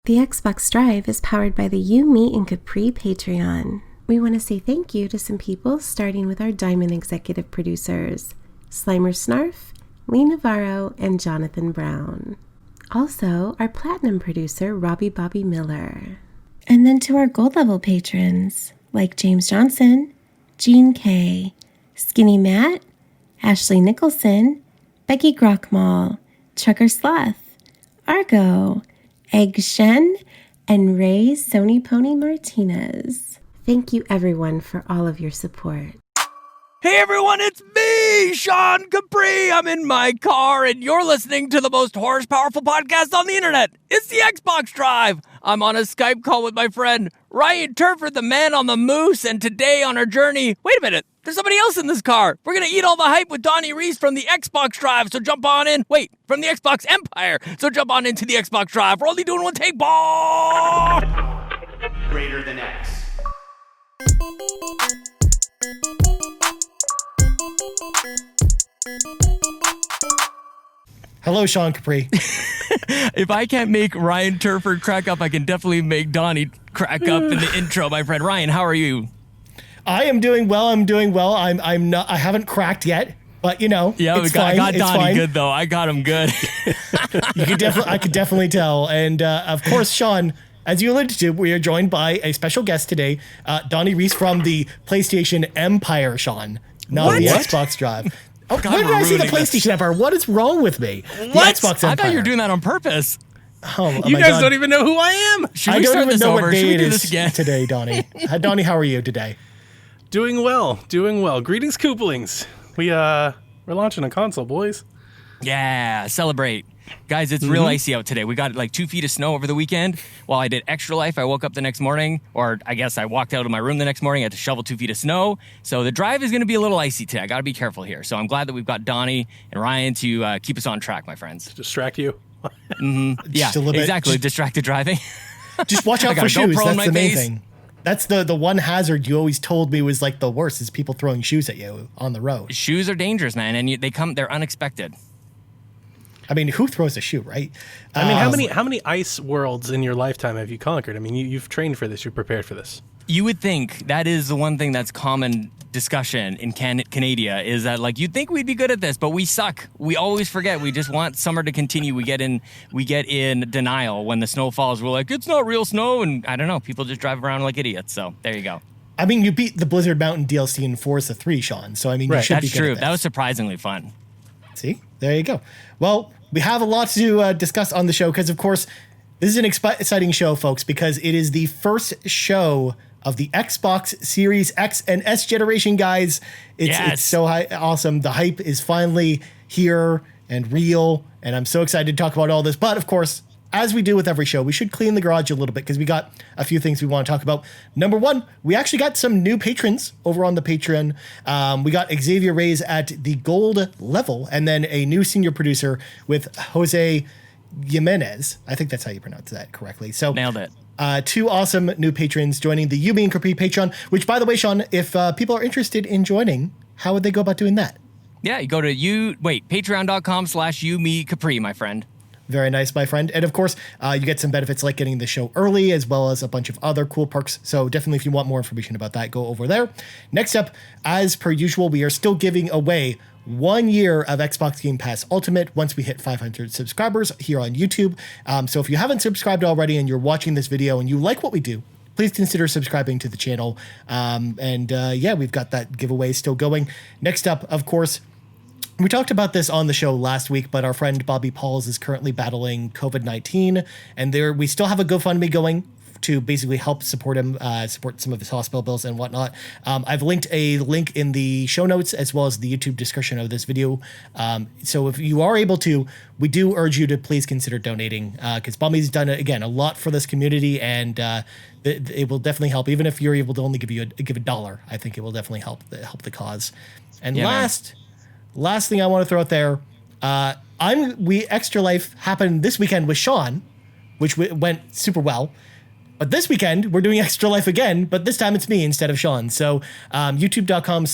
The Xbox Drive is powered by the You, Me, and Capri Patreon. We want to say thank you to some people, starting with our Diamond executive producers, Slimer Snarf, Lee Navarro, and Jonathan Brown. Also, our Platinum producer, Robbie Bobby Miller. And then to our Gold level patrons, like James Johnson, Jean K, Skinny Matt, Ashley Nicholson, Becky Grockmall, Trucker Sloth, Argo, Egg Shen, and Ray Sony Pony Martinez. Thank you everyone for all of your support. Hey everyone, it's me, Sean Capri. I'm in my car and you're listening to the most horse-powerful podcast on the internet. It's the Xbox Drive. I'm on a Skype call with my friend Ryan Turford, the man on the moose, and today on our journey, wait a minute, there's somebody else in this car. We're going to eat all the hype with Donnie Reece from the Xbox Drive, so jump on in. Wait, from the Xbox Empire, so jump on into the Xbox Drive. We're only doing one take, ball! Greater than X. Hello, Sean Capri. If I can't make Ryan Turford crack up, I can definitely make Donnie crack up in the intro, my friend. Ryan, how are you? I am doing well. I'm not. I haven't cracked yet, but you know, yeah, it's fine. I got Donnie fine. good though. I got him good. I could definitely tell. And of course, Sean, as you alluded to, we are joined by a special guest today, Donnie Reece from the PlayStation Empire. Sean, not the Xbox Drive. Oh, God, where did I see the ruining PlayStation Empire? What is wrong with me? What? The Xbox Empire. I thought you were doing that on purpose. Oh, you guys don't even know who I am. I don't even know what day it is today, Donnie. Donnie, how are you today? Doing well. Greetings, Kooplings. We're launching a console, boys. Yeah, celebrate. Guys, it's real icy out today. We got like 2 feet of snow over the weekend. While I did Extra Life, I woke up the next morning, or I guess I walked out of my room the next morning, I had to shovel 2 feet of snow. So the drive is going to be a little icy today. I got to be careful here. So I'm glad that we've got Donnie and Ryan to keep us on track, my friends. Distract you. Yeah, exactly. Distracted driving. Just watch out for shoes. That's the main thing. That's the one hazard you always told me was like the worst is people throwing shoes at you on the road. Shoes are dangerous, man, and they're unexpected. I mean, who throws a shoe, right? I mean, how many ice worlds in your lifetime have you conquered? I mean, you've trained for this. You're prepared for this. You would think that is the one thing that's common discussion in Canada is that like you'd think we'd be good at this, but we suck. We always forget. We just want summer to continue. We get in denial when the snow falls. We're like, it's not real snow, and I don't know. People just drive around like idiots. So there you go. I mean, you beat the Blizzard Mountain DLC in Forza 3, Sean. So I mean, you should be good at this. That's true. That was surprisingly fun. See, there you go. Well, we have a lot to discuss on the show because, of course, this is an exciting show, folks, because it is the first show of the Xbox Series X and S generation, guys. It's so awesome. The hype is finally here and real, and I'm so excited to talk about all this. But, of course, as we do with every show, we should clean the garage a little bit because we got a few things we want to talk about. Number one, we actually got some new patrons over on the Patreon. We got Xavier Reyes at the gold level, and then a new senior producer with Jose Jimenez. I think that's how you pronounce that correctly. So nailed it. Two awesome new patrons joining the You, Me, and Capri Patreon, which, by the way, Sean, if people are interested in joining, how would they go about doing that? Yeah, you go to patreon.com/YouMeCapri, my friend. Very nice, my friend. And of course, you get some benefits like getting the show early as well as a bunch of other cool perks. So definitely if you want more information about that, go over there. Next up, as per usual, we are still giving away 1 year of Xbox Game Pass Ultimate once we hit 500 subscribers here on YouTube. So if you haven't subscribed already and you're watching this video and you like what we do, please consider subscribing to the channel. Yeah, we've got that giveaway still going. Next up, of course, we talked about this on the show last week, but our friend Bobby Pauls is currently battling COVID-19, and we still have a GoFundMe going to basically help support him, support some of his hospital bills and whatnot. I've linked a link in the show notes as well as the YouTube description of this video. So if you are able to, we do urge you to please consider donating because Bobby's done, again, a lot for this community, and it will definitely help. Even if you're able to only give a dollar, I think it will definitely help the cause. And last thing I want to throw out there, Extra Life happened this weekend with Sean, which went super well. But this weekend, we're doing Extra Life again, but this time it's me instead of Sean. So youtube.com/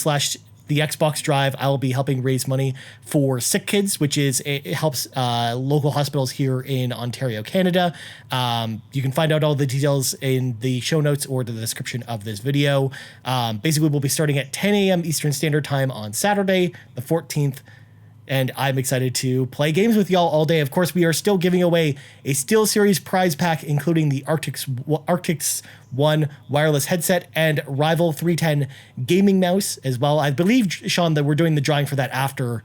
the Xbox Drive, I'll be helping raise money for Sick Kids, which is it helps local hospitals here in Ontario, Canada. You can find out all the details in the show notes or the description of this video. Basically, we'll be starting at 10 a.m. Eastern Standard Time on Saturday, the 14th. And I'm excited to play games with y'all all day. Of course, we are still giving away a SteelSeries prize pack, including the Arctix One wireless headset and Rival 310 gaming mouse as well. I believe, Sean, that we're doing the drawing for that after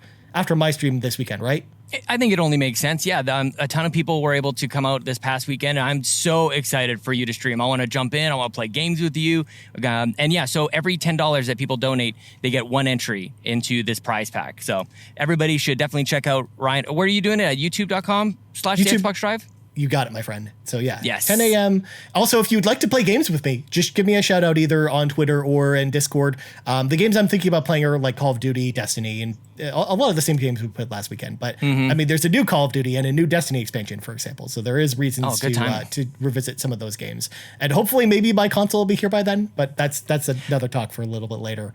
my stream this weekend, right? I think it only makes sense. Yeah, a ton of people were able to come out this past weekend. And I'm so excited for you to stream. I want to jump in. I want to play games with you. And yeah, so every $10 that people donate, they get one entry into this prize pack. So everybody should definitely check out Ryan. Where are you doing it? At youtube.com/Xbox Drive? You got it, my friend. So yeah, yes. 10 a.m. Also, if you'd like to play games with me, just give me a shout out either on Twitter or in Discord. The games I'm thinking about playing are like Call of Duty, Destiny, and a lot of the same games we played last weekend. But I mean, there's a new Call of Duty and a new Destiny expansion, for example. So there is reasons to revisit some of those games. And hopefully maybe my console will be here by then, but that's another talk for a little bit later.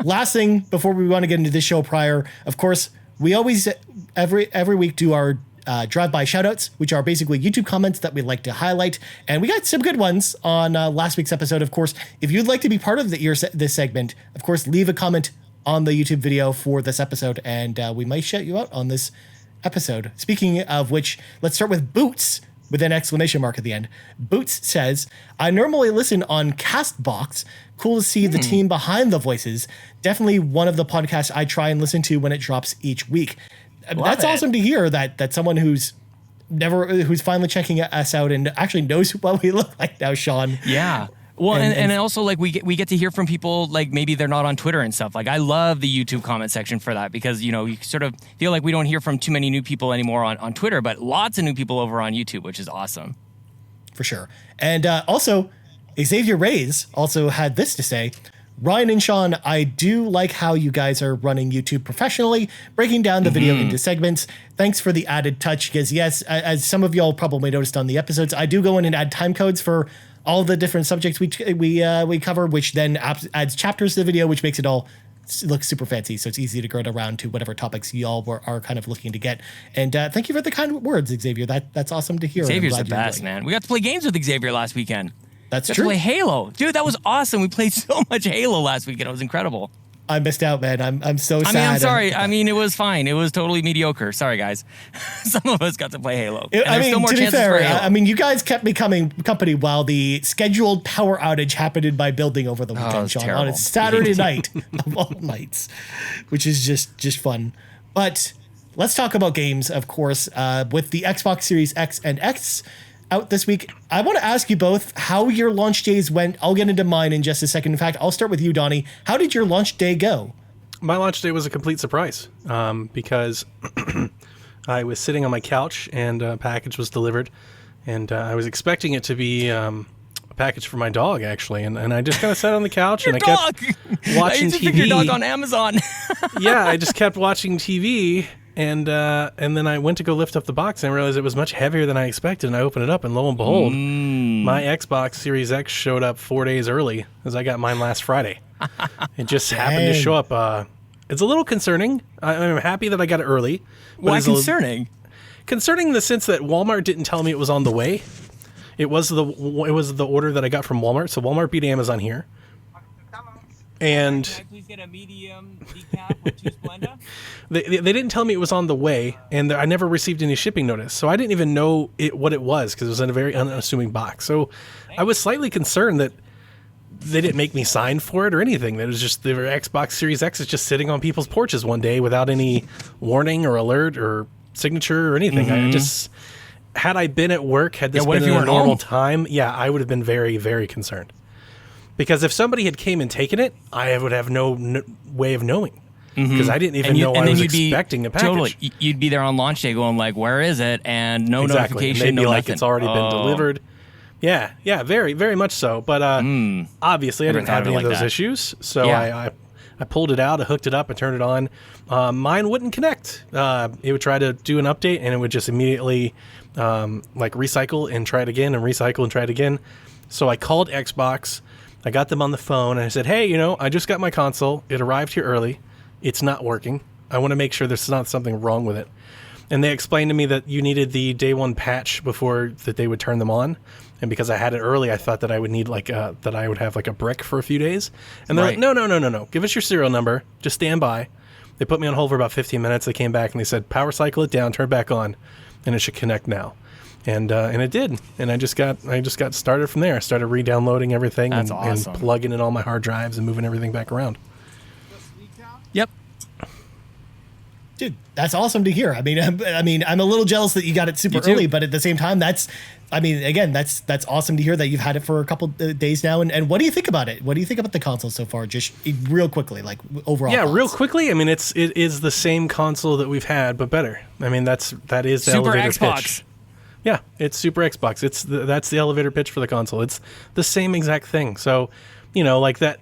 Last thing before we want to get into this show prior, of course, we always every week do our drive-by shoutouts, which are basically YouTube comments that we like to highlight. And we got some good ones on last week's episode. Of course, if you'd like to be part of this segment, of course, leave a comment on the YouTube video for this episode, and we might shout you out on this episode. Speaking of which, let's start with Boots with an exclamation mark at the end. Boots says, I normally listen on Castbox. Cool to see the team behind the voices. Definitely one of the podcasts I try and listen to when it drops each week. That's awesome to hear that someone who's finally checking us out and actually knows what we look like now, Sean. Yeah. Well, and also like we get to hear from people like maybe they're not on Twitter and stuff. Like I love the YouTube comment section for that because, you know, you sort of feel like we don't hear from too many new people anymore on Twitter, but lots of new people over on YouTube, which is awesome. For sure. And also, Xavier Reyes also had this to say. Ryan and Sean, I do like how you guys are running YouTube professionally, breaking down the video into segments. Thanks for the added touch, because yes, as some of y'all probably noticed on the episodes, I do go in and add time codes for all the different subjects we cover, which then adds chapters to the video, which makes it all look super fancy. So it's easy to get around to whatever topics y'all are kind of looking to get. And thank you for the kind words, Xavier. That's awesome to hear. Xavier's the best, man. We got to play games with Xavier last weekend. That's true. true. Play Halo, dude. That was awesome. We played so much Halo last weekend. It was incredible. I missed out, man. I'm so sad. I'm sorry. It was fine. It was totally mediocre. Sorry, guys. Some of us got to play Halo. Still more to be fair, you guys kept me company while the scheduled power outage happened in my building over the weekend, Sean, terrible. on a Saturday night of all nights, which is just fun. But let's talk about games, of course, with the Xbox Series X and X out this week. I want to ask you both how your launch days went. I'll get into mine in just a second. In fact, I'll start with you, Donnie. How did your launch day go? My launch day was a complete surprise because I was sitting on my couch and a package was delivered, and I was expecting it to be a package for my dog, actually, and I just kind of sat on the couch and I kept watching TV. Pick your dog on Amazon. Yeah, I just kept watching TV. And then I went to go lift up the box and I realized it was much heavier than I expected. And I opened it up and lo and behold, my Xbox Series X showed up 4 days early as I got mine last Friday. It just happened to show up. It's a little concerning. I'm happy that I got it early. Why concerning? Concerning in the sense that Walmart didn't tell me it was on the way. It was the order that I got from Walmart. So Walmart beat Amazon here. And can I please get a medium decaf with 2 Splenda? They didn't tell me it was on the way, and I never received any shipping notice. So I didn't even know what it was because it was in a very unassuming box. So I was slightly concerned that they didn't make me sign for it or anything. That it was just the Xbox Series X is just sitting on people's porches one day without any warning or alert or signature or anything. Had I been at work, had this been in a normal time, I would have been very, very concerned. Because if somebody had came and taken it, I would have no way of knowing. Because I didn't even know I was expecting a package. Totally. You'd be there on launch day going like, where is it? And no notification, and they'd be like, nothing. it's already been delivered. Yeah, very, very much so. But obviously I didn't have any of those issues. So I pulled it out, I hooked it up, I turned it on. Mine wouldn't connect. It would try to do an update and it would just immediately recycle and try it again and recycle and try it again. So I called Xbox. I got them on the phone, and I said, hey, I just got my console. It arrived here early. It's not working. I want to make sure there's not something wrong with it. And they explained to me that you needed the day one patch before that they would turn them on. And because I had it early, I thought that I would need that I would have like a brick for a few days. And they're like, no. Give us your serial number. Just stand by. They put me on hold for about 15 minutes. They came back and they said, power cycle it down, turn it back on, and it should connect now. And it did. And I just got started from there. I started re-downloading everything and plugging in all my hard drives and moving everything back around. Yep. Dude, that's awesome to hear. I mean, I'm a little jealous that you got it super early, but at the same time, that's awesome to hear that you've had it for a couple days now. And what do you think about it? What do you think about the console so far? Just real quickly, like overall. Yeah, real quickly. I mean, it is the same console that we've had, but better. I mean, that is the Super elevator Xbox. pitch. Yeah, it's Super Xbox. That's the elevator pitch for the console. It's the same exact thing. So, like that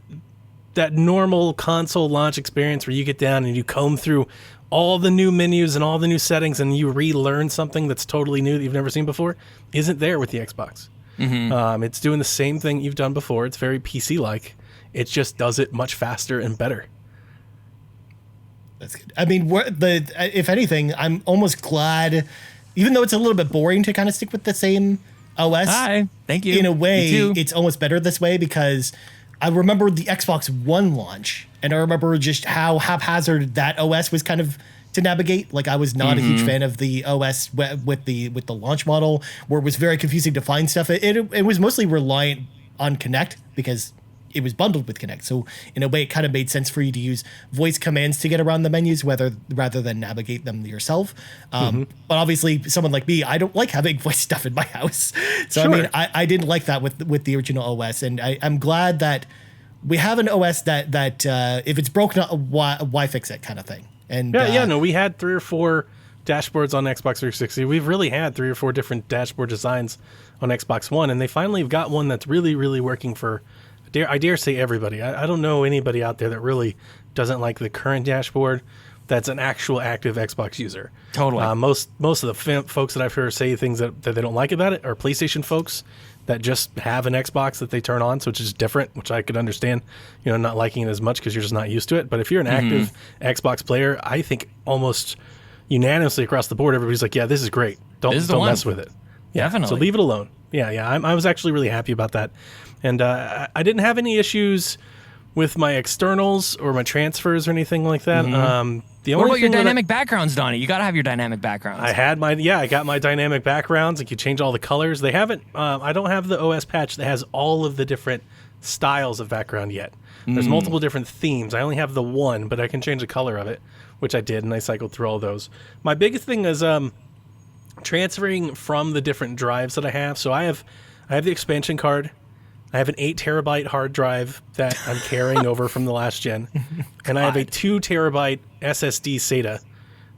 normal console launch experience where you get down and you comb through all the new menus and all the new settings and you relearn something that's totally new that you've never seen before isn't there with the Xbox. Mm-hmm. It's doing the same thing you've done before. It's very PC-like. It just does it much faster and better. That's good. I mean, if anything, I'm almost glad, even though it's a little bit boring to kind of stick with the same OS. Hi, thank you. In a way, it's almost better this way because I remember the Xbox One launch, and I remember just how haphazard that OS was kind of to navigate. Like, I was not a huge fan of the OS with the launch model, where it was very confusing to find stuff. It was mostly reliant on Kinect because it was bundled with Kinect. So in a way, it kind of made sense for you to use voice commands to get around the menus rather than navigate them yourself. But obviously, someone like me, I don't like having voice stuff in my house. So sure. I mean, I didn't like that with the original OS, and I'm glad that we have an OS that if it's broken, why fix it kind of thing. And we had 3 or 4 dashboards on Xbox 360. We've really had 3 or 4 different dashboard designs on Xbox One, and they finally have got one that's really, really working for, I dare say, everybody. I don't know anybody out there that really doesn't like the current dashboard that's an actual active Xbox user. Totally. Most of the folks that I've heard say things that they don't like about it are PlayStation folks that just have an Xbox that they turn on, so it's just different, which I could understand, not liking it as much because you're just not used to it. But if you're an active Xbox player, I think almost unanimously across the board, everybody's like, yeah, this is great. Don't mess with it. Yeah, definitely. So leave it alone. Yeah. I was actually really happy about that. And I didn't have any issues with my externals or my transfers or anything like that. What about your dynamic backgrounds, Donnie? You got to have your dynamic backgrounds. I got my dynamic backgrounds. You can change all the colors. They haven't, I don't have the OS patch that has all of the different styles of background yet. There's multiple different themes. I only have the one, but I can change the color of it, which I did, and I cycled through all those. My biggest thing is transferring from the different drives that I have. So I have the expansion card. I have an 8 terabyte hard drive that I'm carrying over from the last gen. And I have a 2 terabyte SSD SATA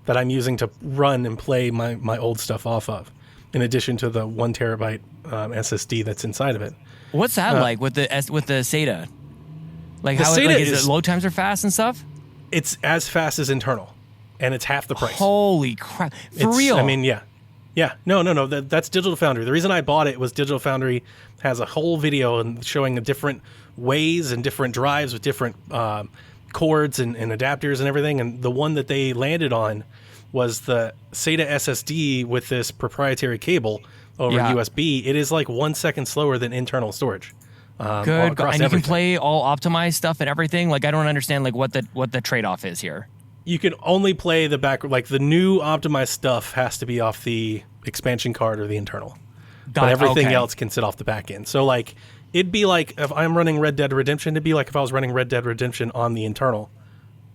that I'm using to run and play my old stuff off of, in addition to the 1 terabyte SSD that's inside of it. What's that like with the SATA? Like, how SATA is it load times are fast and stuff? It's as fast as internal, and it's half the price. Holy crap. For real? I mean, yeah. Yeah, no. That's Digital Foundry. The reason I bought it was Digital Foundry has a whole video and showing the different ways and different drives with different cords and adapters and everything. And the one that they landed on was the SATA SSD with this proprietary cable over USB. It is like 1 second slower than internal storage. Good. And you can play all optimized stuff and everything. Like, I don't understand like what the trade-off is here. You can only play the new optimized stuff has to be off the expansion card or the internal. But everything else can sit off the back end. So, like, it'd be like if I'm running Red Dead Redemption, it'd be like if I was running Red Dead Redemption on the internal,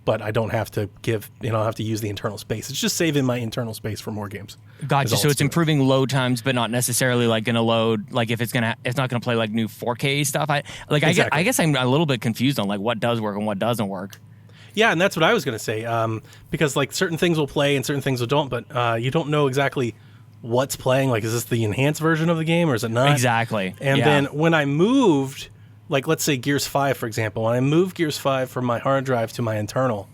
but I don't have to use the internal space. It's just saving my internal space for more games. Gotcha. So it's improving load times, but not necessarily like going to load, like if it's not going to play like new 4K stuff. I guess I'm a little bit confused on like what does work and what doesn't work. Yeah, and that's what I was going to say, because like certain things will play and certain things will don't, but you don't know exactly what's playing. Like, is this the enhanced version of the game or is it not? Exactly. And then when I moved, like let's say Gears 5, for example, when I moved Gears 5 from my hard drive to my internal,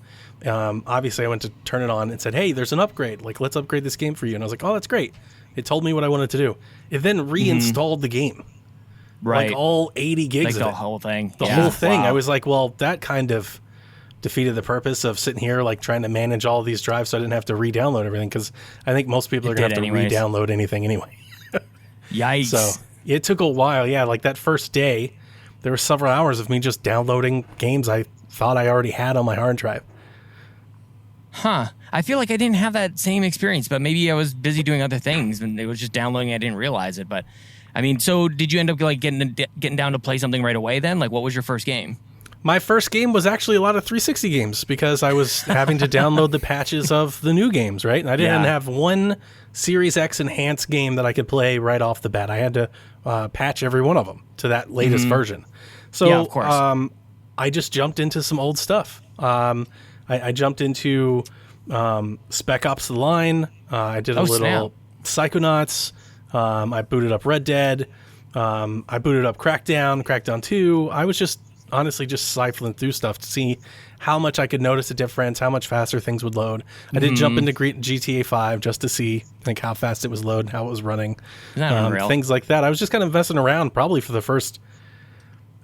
obviously I went to turn it on and said, hey, there's an upgrade. Like, let's upgrade this game for you. And I was like, oh, that's great. It told me what I wanted to do. It then reinstalled the game. Right. Like all 80 gigs Like of the it. whole thing. The whole thing. I was like, well, that kind of defeated the purpose of sitting here like trying to manage all these drives so I didn't have to re-download everything, because I think most people are going to have to re-download anything anyway. Yikes. So it took a while. Yeah, like that first day, there were several hours of me just downloading games I thought I already had on my hard drive. Huh. I feel like I didn't have that same experience, but maybe I was busy doing other things and it was just downloading. I didn't realize it. But I mean, so did you end up like getting down to play something right away then? Like, what was your first game? My first game was actually a lot of 360 games because I was having to download the patches of the new games, right? And I didn't have one Series X enhanced game that I could play right off the bat. I had to patch every one of them to that latest version. So yeah, of course. I just jumped into some old stuff. I jumped into Spec Ops: The Line. I did a little Psychonauts. I booted up Red Dead. I booted up Crackdown 2. I was just honestly just siphoning through stuff to see how much I could notice a difference, how much faster things would load. I did jump into GTA 5 just to see like how fast it was loading, how it was running, things like that. I was just kind of messing around probably for the first,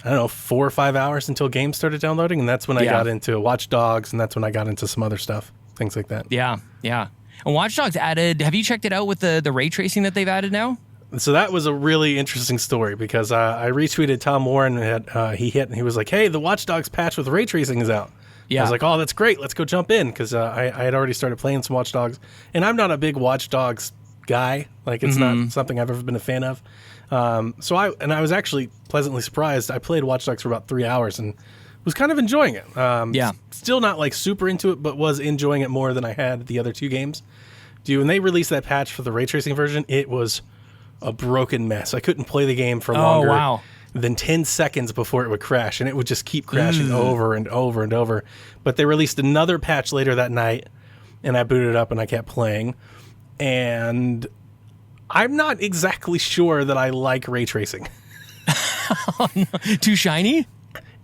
I don't know, 4 or 5 hours until games started downloading, and that's when I got into Watch Dogs, and that's when I got into some other stuff, things like that. Yeah. And Watch Dogs added, have you checked it out with the ray tracing that they've added now? So that was a really interesting story because I retweeted Tom Warren, and he was like, hey, the Watch Dogs patch with ray tracing is out. Yeah. I was like, oh, that's great. Let's go jump in, because I had already started playing some Watch Dogs, and I'm not a big Watch Dogs guy. Like, it's not something I've ever been a fan of. So I was actually pleasantly surprised. I played Watch Dogs for about 3 hours and was kind of enjoying it. Still not like super into it, but was enjoying it more than I had the other two games. Dude, when they released that patch for the ray tracing version, it was a broken mess. I couldn't play the game for longer than 10 seconds before it would crash, and it would just keep crashing over and over and over. But they released another patch later that night, and I booted it up and I kept playing. And I'm not exactly sure that I like ray tracing. Oh, no. Too shiny?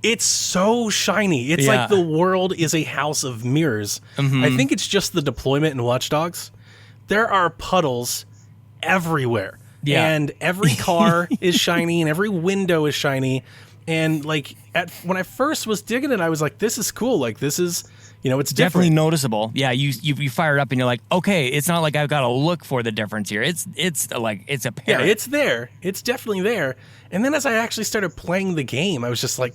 It's so shiny. It's like the world is a house of mirrors. I think it's just the deployment in Watch Dogs. There are puddles everywhere. Yeah. And every car is shiny and every window is shiny. And like when I first was digging it, I was like, this is cool. Like, this is, it's definitely different. noticeable. Yeah, you fire it up and you're like, okay, it's not like I've got to look for the difference here. It's like, it's apparent. Yeah, it's there. It's definitely there. And then as I actually started playing the game, I was just like,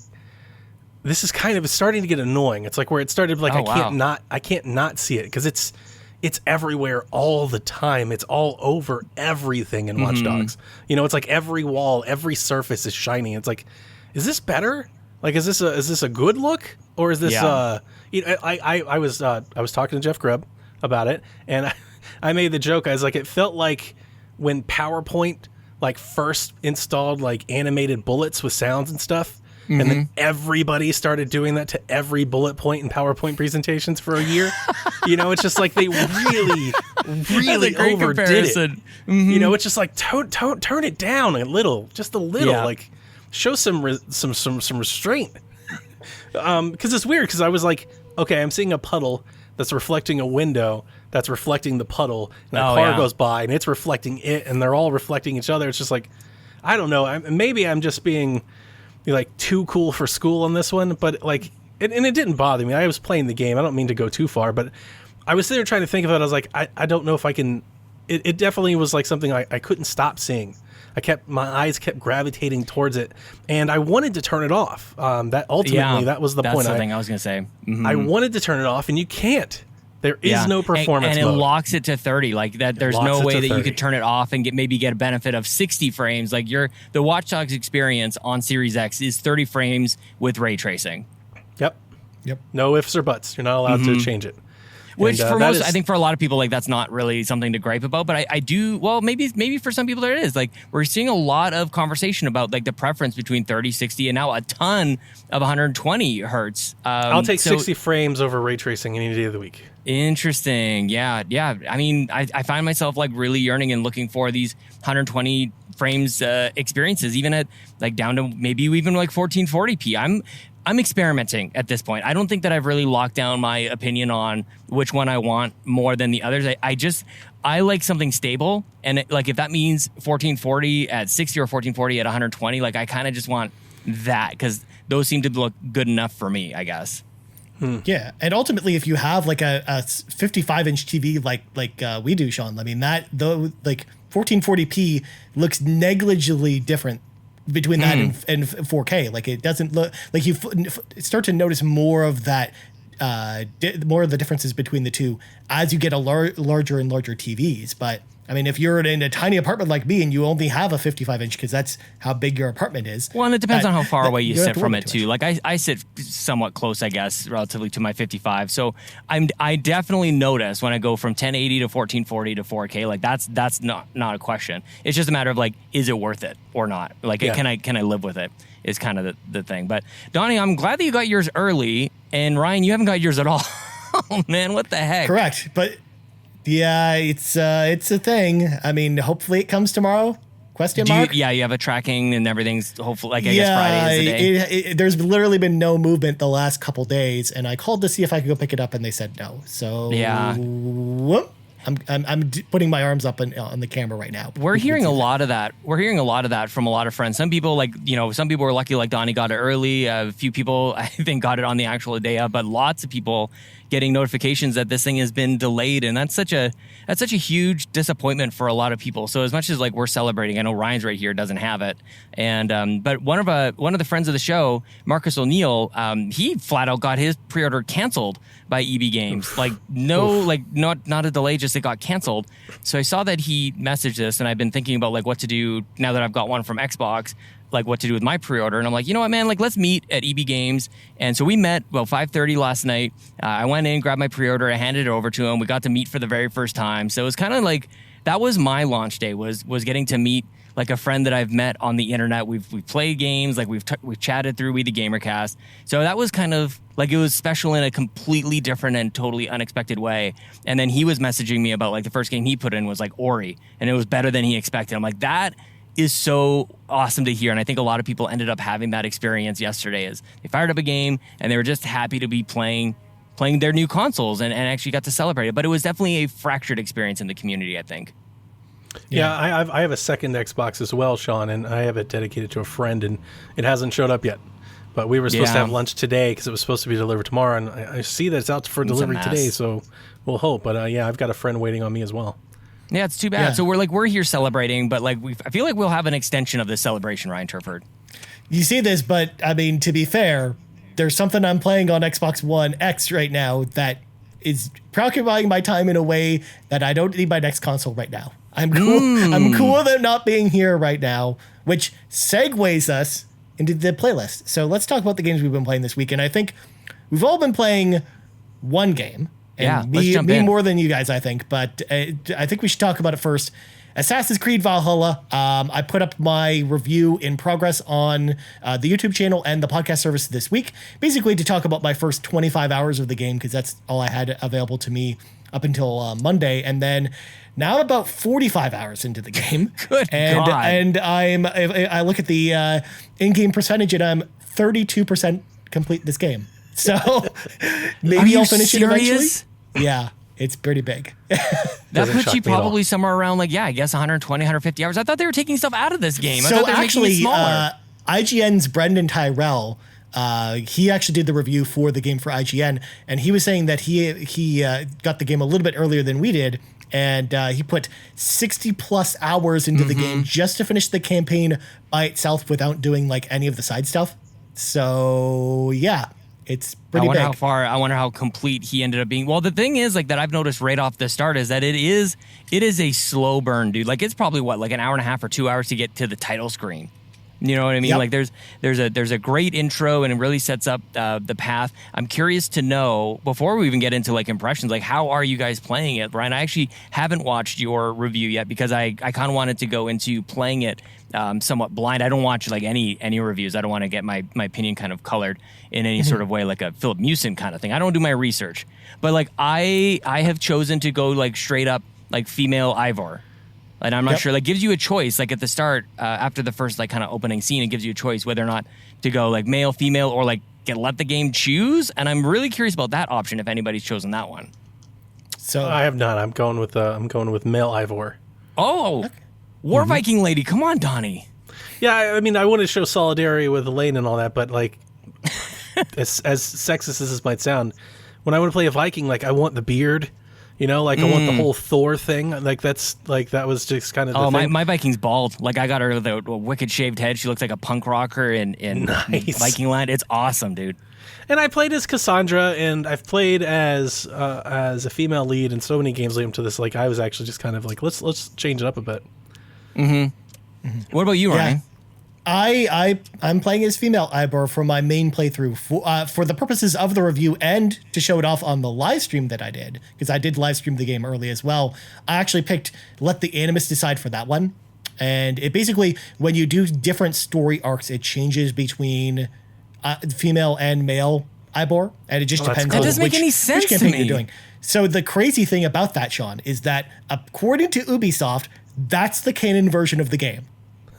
this is kind of starting to get annoying. It's like where it started like, I can't not see it, because it's everywhere all the time. It's all over everything in Watch Dogs. It's like every wall, every surface is shiny. It's like, is this better? Like, is this a good look, or is this? I was talking to Jeff Grubb about it, and I made the joke. I was like, it felt like when PowerPoint like first installed like animated bullets with sounds and stuff. And then everybody started doing that to every bullet point in PowerPoint presentations for a year. It's just like they really overdid it. It's just like turn it down a little, just a little. Yeah. Like, show some restraint. Because it's weird. Because I was like, okay, I'm seeing a puddle that's reflecting a window that's reflecting the puddle, and a car goes by and it's reflecting it, and they're all reflecting each other. It's just like, I don't know. Maybe I'm just being like too cool for school on this one, but like, and it didn't bother me. I was playing the game. I don't mean to go too far, but I was there trying to think of it. I was like, I don't know if I can. It definitely was like something I couldn't stop seeing. My eyes kept gravitating towards it, and I wanted to turn it off. That ultimately that was the point. That's the thing I was gonna say. I wanted to turn it off, and you can't. There is no performance and mode. It locks it to 30. Like that, there's no way that you could turn it off and maybe get a benefit of 60 frames. Like the Watch Dogs experience on Series X is 30 frames with ray tracing. Yep. No ifs or buts. You're not allowed to change it. Which for most, I think for a lot of people, like that's not really something to gripe about. But I do, well, maybe for some people there is. Like we're seeing a lot of conversation about like the preference between 30, 60, and now a ton of 120 hertz. I'll take 60 frames over ray tracing any day of the week. Interesting. Yeah. I mean, I find myself like really yearning and looking for these 120 frames experiences, even at like down to maybe even like 1440p. I'm experimenting at this point. I don't think that I've really locked down my opinion on which one I want more than the others. I like something stable, and like if that means 1440 at 60 or 1440 at 120, like I kind of just want that because those seem to look good enough for me, I guess. Yeah, and ultimately, if you have like a 55-inch TV like we do, Sean, I mean that though like 1440p looks negligibly different between that and 4K. Like it doesn't look like you start to notice more of that. More of the differences between the two as you get a larger and larger TVs. But I mean, if you're in a tiny apartment like me and you only have a 55-inch because that's how big your apartment is. Well, and it depends on how far away you sit from it too. Like I sit somewhat close, I guess, relatively to my 55. So I definitely notice when I go from 1080 to 1440 to 4K. Like that's not a question. It's just a matter of like, is it worth it or not? Like, can I live with it? Is kind of the thing. But Donnie, I'm glad that you got yours early, and Ryan, you haven't got yours at all. Oh man, what the heck? Correct, but yeah, it's a thing. I mean, hopefully it comes tomorrow. Question mark? You have a tracking and everything's hopefully like I guess Friday is the day. There's literally been no movement the last couple days, and I called to see if I could go pick it up, and they said no. So whoop. I'm putting my arms up on the camera right now. We're hearing a lot of that. We're hearing a lot of that from a lot of friends. Some people some people were lucky, like Donnie got it early. A few people I think got it on the actual day of, but lots of people getting notifications that this thing has been delayed, and that's such a huge disappointment for a lot of people. So as much as like we're celebrating, I know Ryan's right here doesn't have it, and but one of the friends of the show, Marcus O'Neill, he flat out got his pre-order canceled by EB Games. Like not a delay, just it got canceled. So I saw that he messaged this, and I've been thinking about like what to do now that I've got one from Xbox, like what to do with my pre-order. And I'm like, you know what, man, like let's meet at EB Games. And so we met about 5:30 last night. I went in, grabbed my pre-order, I handed it over to him. We got to meet for the very first time. So it was kind of like, that was my launch day, was getting to meet like a friend that I've met on the internet. We've played games, like we've chatted through We the Gamercast. So that was kind of like, it was special in a completely different and totally unexpected way. And then he was messaging me about like the first game he put in was like Ori, and it was better than he expected. I'm like, that is so awesome to hear. And I think a lot of people ended up having that experience yesterday, as they fired up a game and they were just happy to be playing their new consoles and actually got to celebrate it. But it was definitely a fractured experience in the community, I think. Yeah, I have a second Xbox as well, Sean, and I have it dedicated to a friend, and it hasn't showed up yet. But we were supposed to have lunch today because it was supposed to be delivered tomorrow, and I see that it's out for delivery today, so we'll hope. But I've got a friend waiting on me as well. Yeah, it's too bad. Yeah. So we're here celebrating, but like I feel like we'll have an extension of this celebration, Ryan Turford. You see this, but I mean, to be fair, there's something I'm playing on Xbox One X right now that is preoccupying my time in a way that I don't need my next console right now. I'm cool. I'm cool with it not being here right now, which segues us into the playlist. So let's talk about the games we've been playing this week. And I think we've all been playing one game. And me more than you guys, I think. But I think we should talk about it first. Assassin's Creed Valhalla. I put up my review in progress on the YouTube channel and the podcast service this week, basically to talk about my first 25 hours of the game, because that's all I had available to me up until Monday. And then now I'm about 45 hours into the game. Good God. And I look at the in-game percentage, and I'm 32% complete this game. So maybe I'll finish it eventually. Yeah, it's pretty big. That puts you probably somewhere around like, I guess 120, 150 hours. I thought they were taking stuff out of this game. I thought they were making it smaller. IGN's Brendan Tyrell, he actually did the review for the game for IGN, and he was saying that he got the game a little bit earlier than we did, and he put 60 plus hours into the game just to finish the campaign by itself without doing like any of the side stuff. So yeah, it's pretty big. I wonder how complete he ended up being. Well, the thing is, like, that I've noticed right off the start is that it is a slow burn, dude. Like, it's probably like an hour and a half or 2 hours to get to the title screen. You know what I mean? Yep. Like there's a great intro, and it really sets up the path. I'm curious to know, before we even get into like impressions, like how are you guys playing it, Brian? I actually haven't watched your review yet because I kind of wanted to go into playing it somewhat blind. I don't watch like any reviews. I don't want to get my opinion kind of colored in any sort of way, like a Philip Mewson kind of thing. I don't do my research, but like I have chosen to go like straight up like female Ivor. And I'm not sure, like, gives you a choice, like, at the start, after the first, like, kind of opening scene, it gives you a choice whether or not to go, like, male, female, or, like, let the game choose. And I'm really curious about that option, if anybody's chosen that one. So I have not. I'm going with male Ivor. Oh, War Viking lady. Come on, Donnie. Yeah, I mean, I want to show solidarity with Elaine and all that, but like, as sexist as this might sound, when I want to play a Viking, like I want the beard, you know, like I want the whole Thor thing. Like that was just kind of the thing. My Viking's bald. Like I got her the wicked shaved head. She looks like a punk rocker in Viking land. It's awesome, dude. And I played as Cassandra, and I've played as a female lead in so many games leading up to this. Like I was actually just kind of like, let's change it up a bit. What about you, Ryan? I'm playing as female Ivor for my main playthrough for the purposes of the review and to show it off on the live stream that I did, because I did live stream the game early as well. I actually picked Let the Animus Decide for that one. And it basically, when you do different story arcs, it changes between female and male Ivor, and it just depends That on doesn't make any sense which campaign to me. you're doing. So the crazy thing about that, Sean, is that according to Ubisoft, that's the canon version of the game.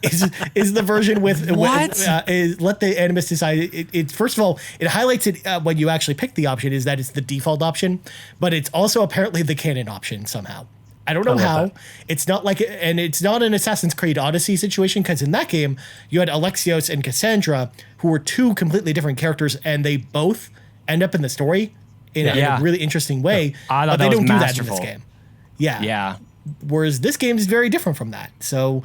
Is the version with What? Is Let the Animus Decide. It first of all, it highlights it when you actually pick the option, is that it's the default option, but it's also apparently the canon option somehow. I don't know how. It's not like, and it's not an Assassin's Creed Odyssey situation, because in that game you had Alexios and Cassandra, who were two completely different characters, and they both end up in the story in a really interesting way. I thought but they that was don't masterful. do that in this game. Yeah. Yeah. Whereas this game is very different from that. So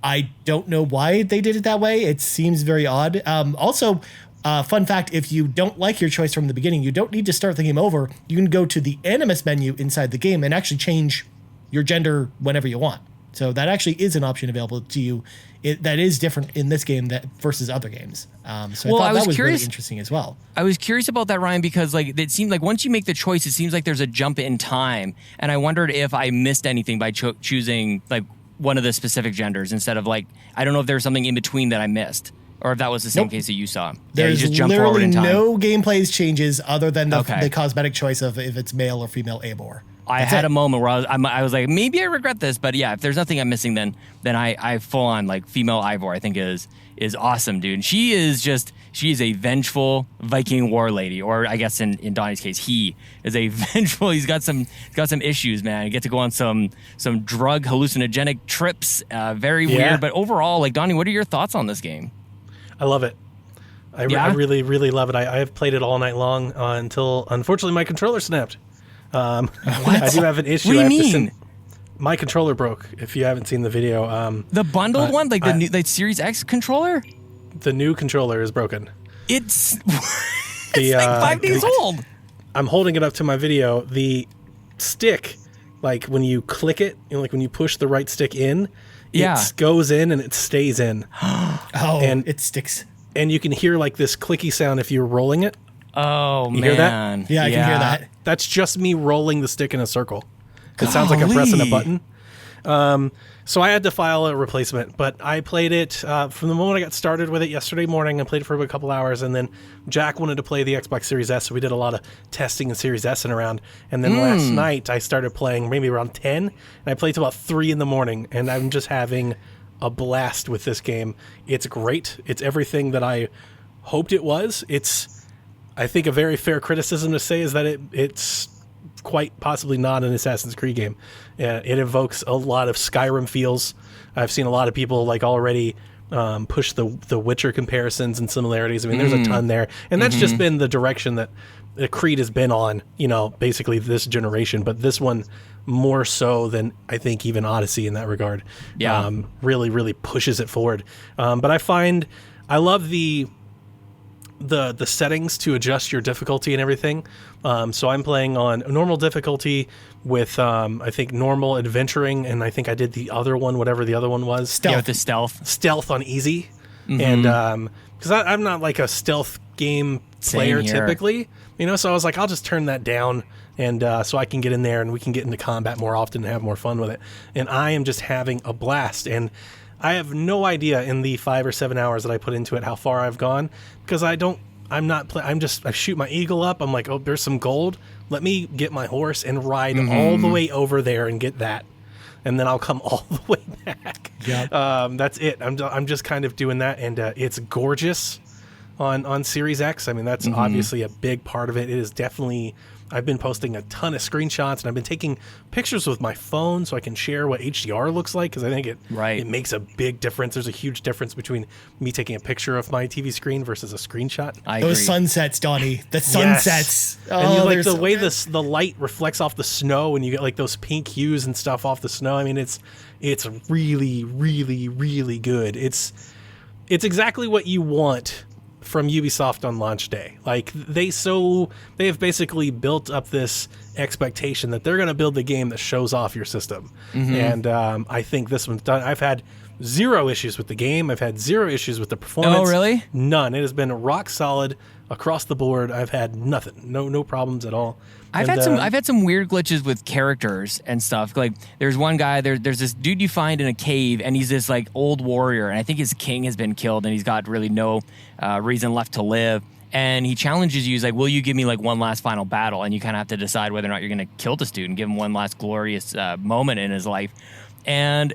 I don't know why they did it that way. It seems very odd. Also, fun fact, if you don't like your choice from the beginning, you don't need to start the game over. You can go to the Animus menu inside the game and actually change your gender whenever you want. So that actually is an option available to you. That is different in this game versus other games. So I thought that was really interesting as well. I was curious about that, Ryan, because like it seemed like once you make the choice, it seems like there's a jump in time, and I wondered if I missed anything by choosing like one of the specific genders instead of like, I don't know if there was something in between that I missed, or if that was the same case that you saw. There's you just jump forward in time. No gameplay changes other than the cosmetic choice of if it's male or female Eivor. I had a moment where I was like, maybe I regret this, but yeah, if there's nothing I'm missing, then I full on like female Ivor I think is awesome, dude. She is a vengeful Viking war lady, or I guess in Donnie's case, he is a vengeful. He's got some issues, man. You get to go on some drug hallucinogenic trips, very weird. But overall, like Donnie, what are your thoughts on this game? I love it. I really, really love it. I have played it all night long until, unfortunately, my controller snapped. I do have an issue. What do you mean? My controller broke. If you haven't seen the video, the bundled one, like the new Series X controller. The new controller is broken. It's like 5 days old. I'm holding it up to my video. The stick, like when you click it, like when you push the right stick in, it goes in and it stays in. And it sticks. And you can hear like this clicky sound if you're rolling it. Oh, you hear that? Yeah, I can hear that. That's just me rolling the stick in a circle. It sounds like I'm pressing a button. So I had to file a replacement, but I played it from the moment I got started with it yesterday morning. I played it for a couple hours, and then Jack wanted to play the Xbox Series S, so we did a lot of testing and Series S-ing around. And then last night I started playing maybe around 10, and I played till about 3 in the morning, and I'm just having a blast with this game. It's great. It's everything that I hoped it was. I think a very fair criticism to say is that it's quite possibly not an Assassin's Creed game. It evokes a lot of Skyrim feels. I've seen a lot of people like already push the Witcher comparisons and similarities. I mean, there's a ton there. And that's just been the direction that Creed has been on, basically this generation. But this one more so than I think even Odyssey in that regard. Yeah. Really, really pushes it forward. But I love the settings to adjust your difficulty and everything. So I'm playing on normal difficulty with I think normal adventuring, and I think I did the other one, whatever the other one was. Stealth. Yeah, with the stealth on easy. And because I'm not like a stealth game player typically, so I was like, I'll just turn that down, and so I can get in there and we can get into combat more often and have more fun with it. And I am just having a blast, and I have no idea in the 5 or 7 hours that I put into it how far I've gone, because I shoot my eagle up. I'm like, oh, there's some gold. Let me get my horse and ride all the way over there and get that, and then I'll come all the way back. Yeah. That's it. I'm just kind of doing that, and it's gorgeous on Series X. I mean, that's obviously a big part of it. It is definitely I've been posting a ton of screenshots, and I've been taking pictures with my phone so I can share what HDR looks like, because I think it makes a big difference. There's a huge difference between me taking a picture of my TV screen versus a screenshot. Those sunsets, Donnie. The sunsets. Yes. And you like the way the light reflects off the snow, and you get like those pink hues and stuff off the snow. I mean, it's really, really, really good. It's exactly what you want from Ubisoft on launch day. Like they have basically built up this expectation that they're going to build the game that shows off your system. And I think this one's done. I've had 0 issues with the game. I've had 0 issues with the performance. Oh, really? None. It has been rock solid across the board. I've had nothing. No problems at all. I've had some weird glitches with characters and stuff. Like there's one guy, there's this dude you find in a cave, and he's this like old warrior, and I think his king has been killed, and he's got really no reason left to live. And he challenges you. He's like, "Will you give me like one last final battle?" And you kind of have to decide whether or not you're going to kill this dude and give him one last glorious moment in his life. And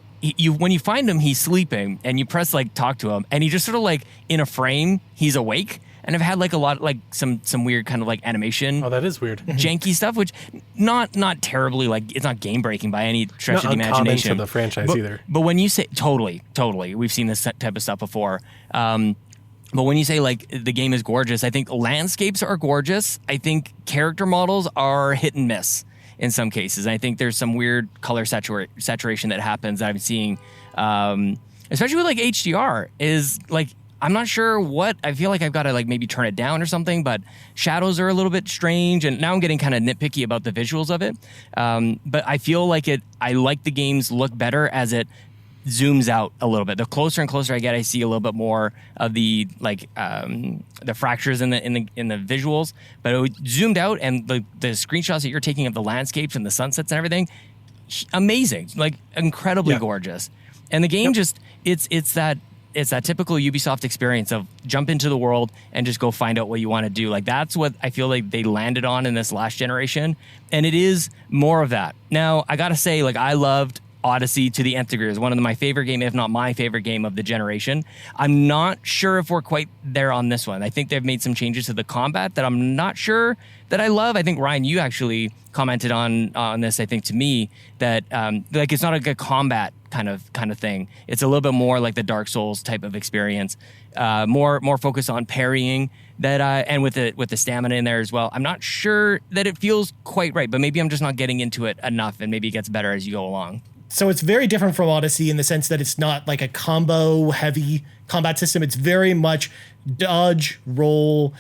when you find him, he's sleeping, and you press like talk to him, and he just sort of like in a frame, he's awake. And I've had like a lot, like some weird kind of like animation. Oh, that is weird. Janky stuff, which not terribly, like it's not game breaking by any stretch of the imagination. To the franchise either. But when you say totally, we've seen this type of stuff before. But when you say like the game is gorgeous, I think landscapes are gorgeous. I think character models are hit and miss in some cases. And I think there's some weird color saturation that happens that I'm seeing, especially with like HDR is like. I'm not sure what, I feel like I've got to like maybe turn it down or something, but shadows are a little bit strange, and now I'm getting kind of nitpicky about the visuals of it. But I feel like I like the game's look better as it zooms out a little bit. The closer and closer I get, I see a little bit more of the like the fractures in the visuals. But it zoomed out, and the screenshots that you're taking of the landscapes and the sunsets and everything, amazing, like incredibly gorgeous. And the game it's that typical Ubisoft experience of jump into the world and just go find out what you want to do. Like that's what I feel like they landed on in this last generation. And it is more of that. Now, I got to say, like I loved Odyssey to the nth degree. It's one of my favorite game, if not my favorite game of the generation. I'm not sure if we're quite there on this one. I think they've made some changes to the combat that I'm not sure that I love. I think, Ryan, you actually commented on this, I think, to me, that like it's not a good combat kind of thing. It's a little bit more like the Dark Souls type of experience, more focused on parrying that, and with the stamina in there as well. I'm not sure that it feels quite right, but maybe I'm just not getting into it enough, and maybe it gets better as you go along. So it's very different from Odyssey in the sense that it's not like a combo heavy combat system. It's very much dodge, roll,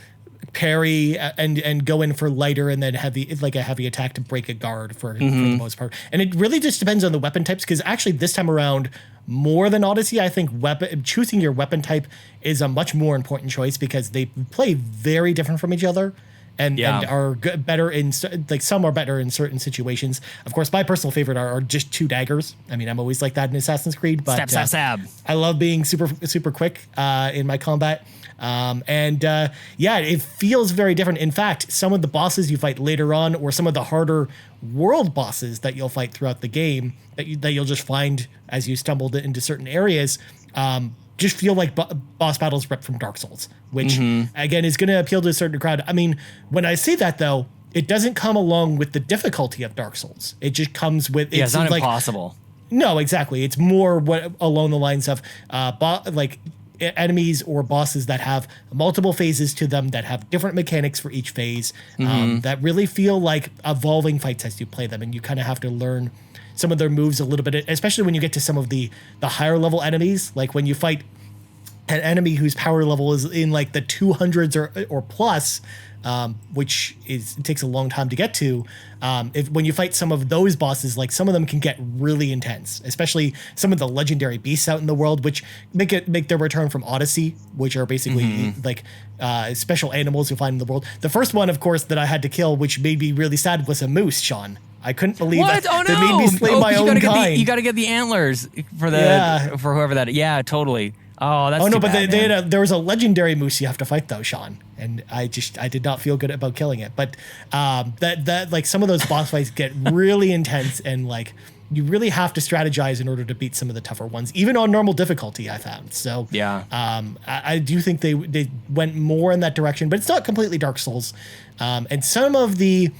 parry, and go in for lighter and then heavy. It's like a heavy attack to break a guard for the most part. And it really just depends on the weapon types, because actually this time around, more than Odyssey, I think choosing your weapon type is a much more important choice, because they play very different from each other. And are better in, like, some are better in certain situations. Of course, my personal favorite are just 2 daggers. I mean, I'm always like that in Assassin's Creed, but stab. I love being super quick in my combat. It feels very different. In fact, some of the bosses you fight later on, or some of the harder world bosses that you'll fight throughout the game, that you'll just find as you stumbled into certain areas, just feel like boss battles ripped from Dark Souls, which again is going to appeal to a certain crowd. I mean, when I say that though, it doesn't come along with the difficulty of Dark Souls. It just comes with it's not like, impossible. No, exactly. It's more what along the lines of enemies or bosses that have multiple phases to them, that have different mechanics for each phase, that really feel like evolving fights as you play them, and you kind of have to learn some of their moves a little bit, especially when you get to some of the higher level enemies. Like when you fight an enemy whose power level is in like the 200s or plus, which it takes a long time to get to. When you fight some of those bosses, like some of them can get really intense, especially some of the legendary beasts out in the world, which make their return from Odyssey, which are basically like special animals you find in the world. The first one, of course, that I had to kill, which made me really sad, was a moose, Sean. I couldn't believe what? that. Oh, no. They made me slay my own kind. You got to get the antlers for whoever that. Yeah, totally. Oh, that's but there was a legendary moose you have to fight though, Sean, and I did not feel good about killing it. But that like some of those boss fights get really intense, and like you really have to strategize in order to beat some of the tougher ones, even on normal difficulty, I found. So I do think they went more in that direction, but it's not completely Dark Souls. And some of the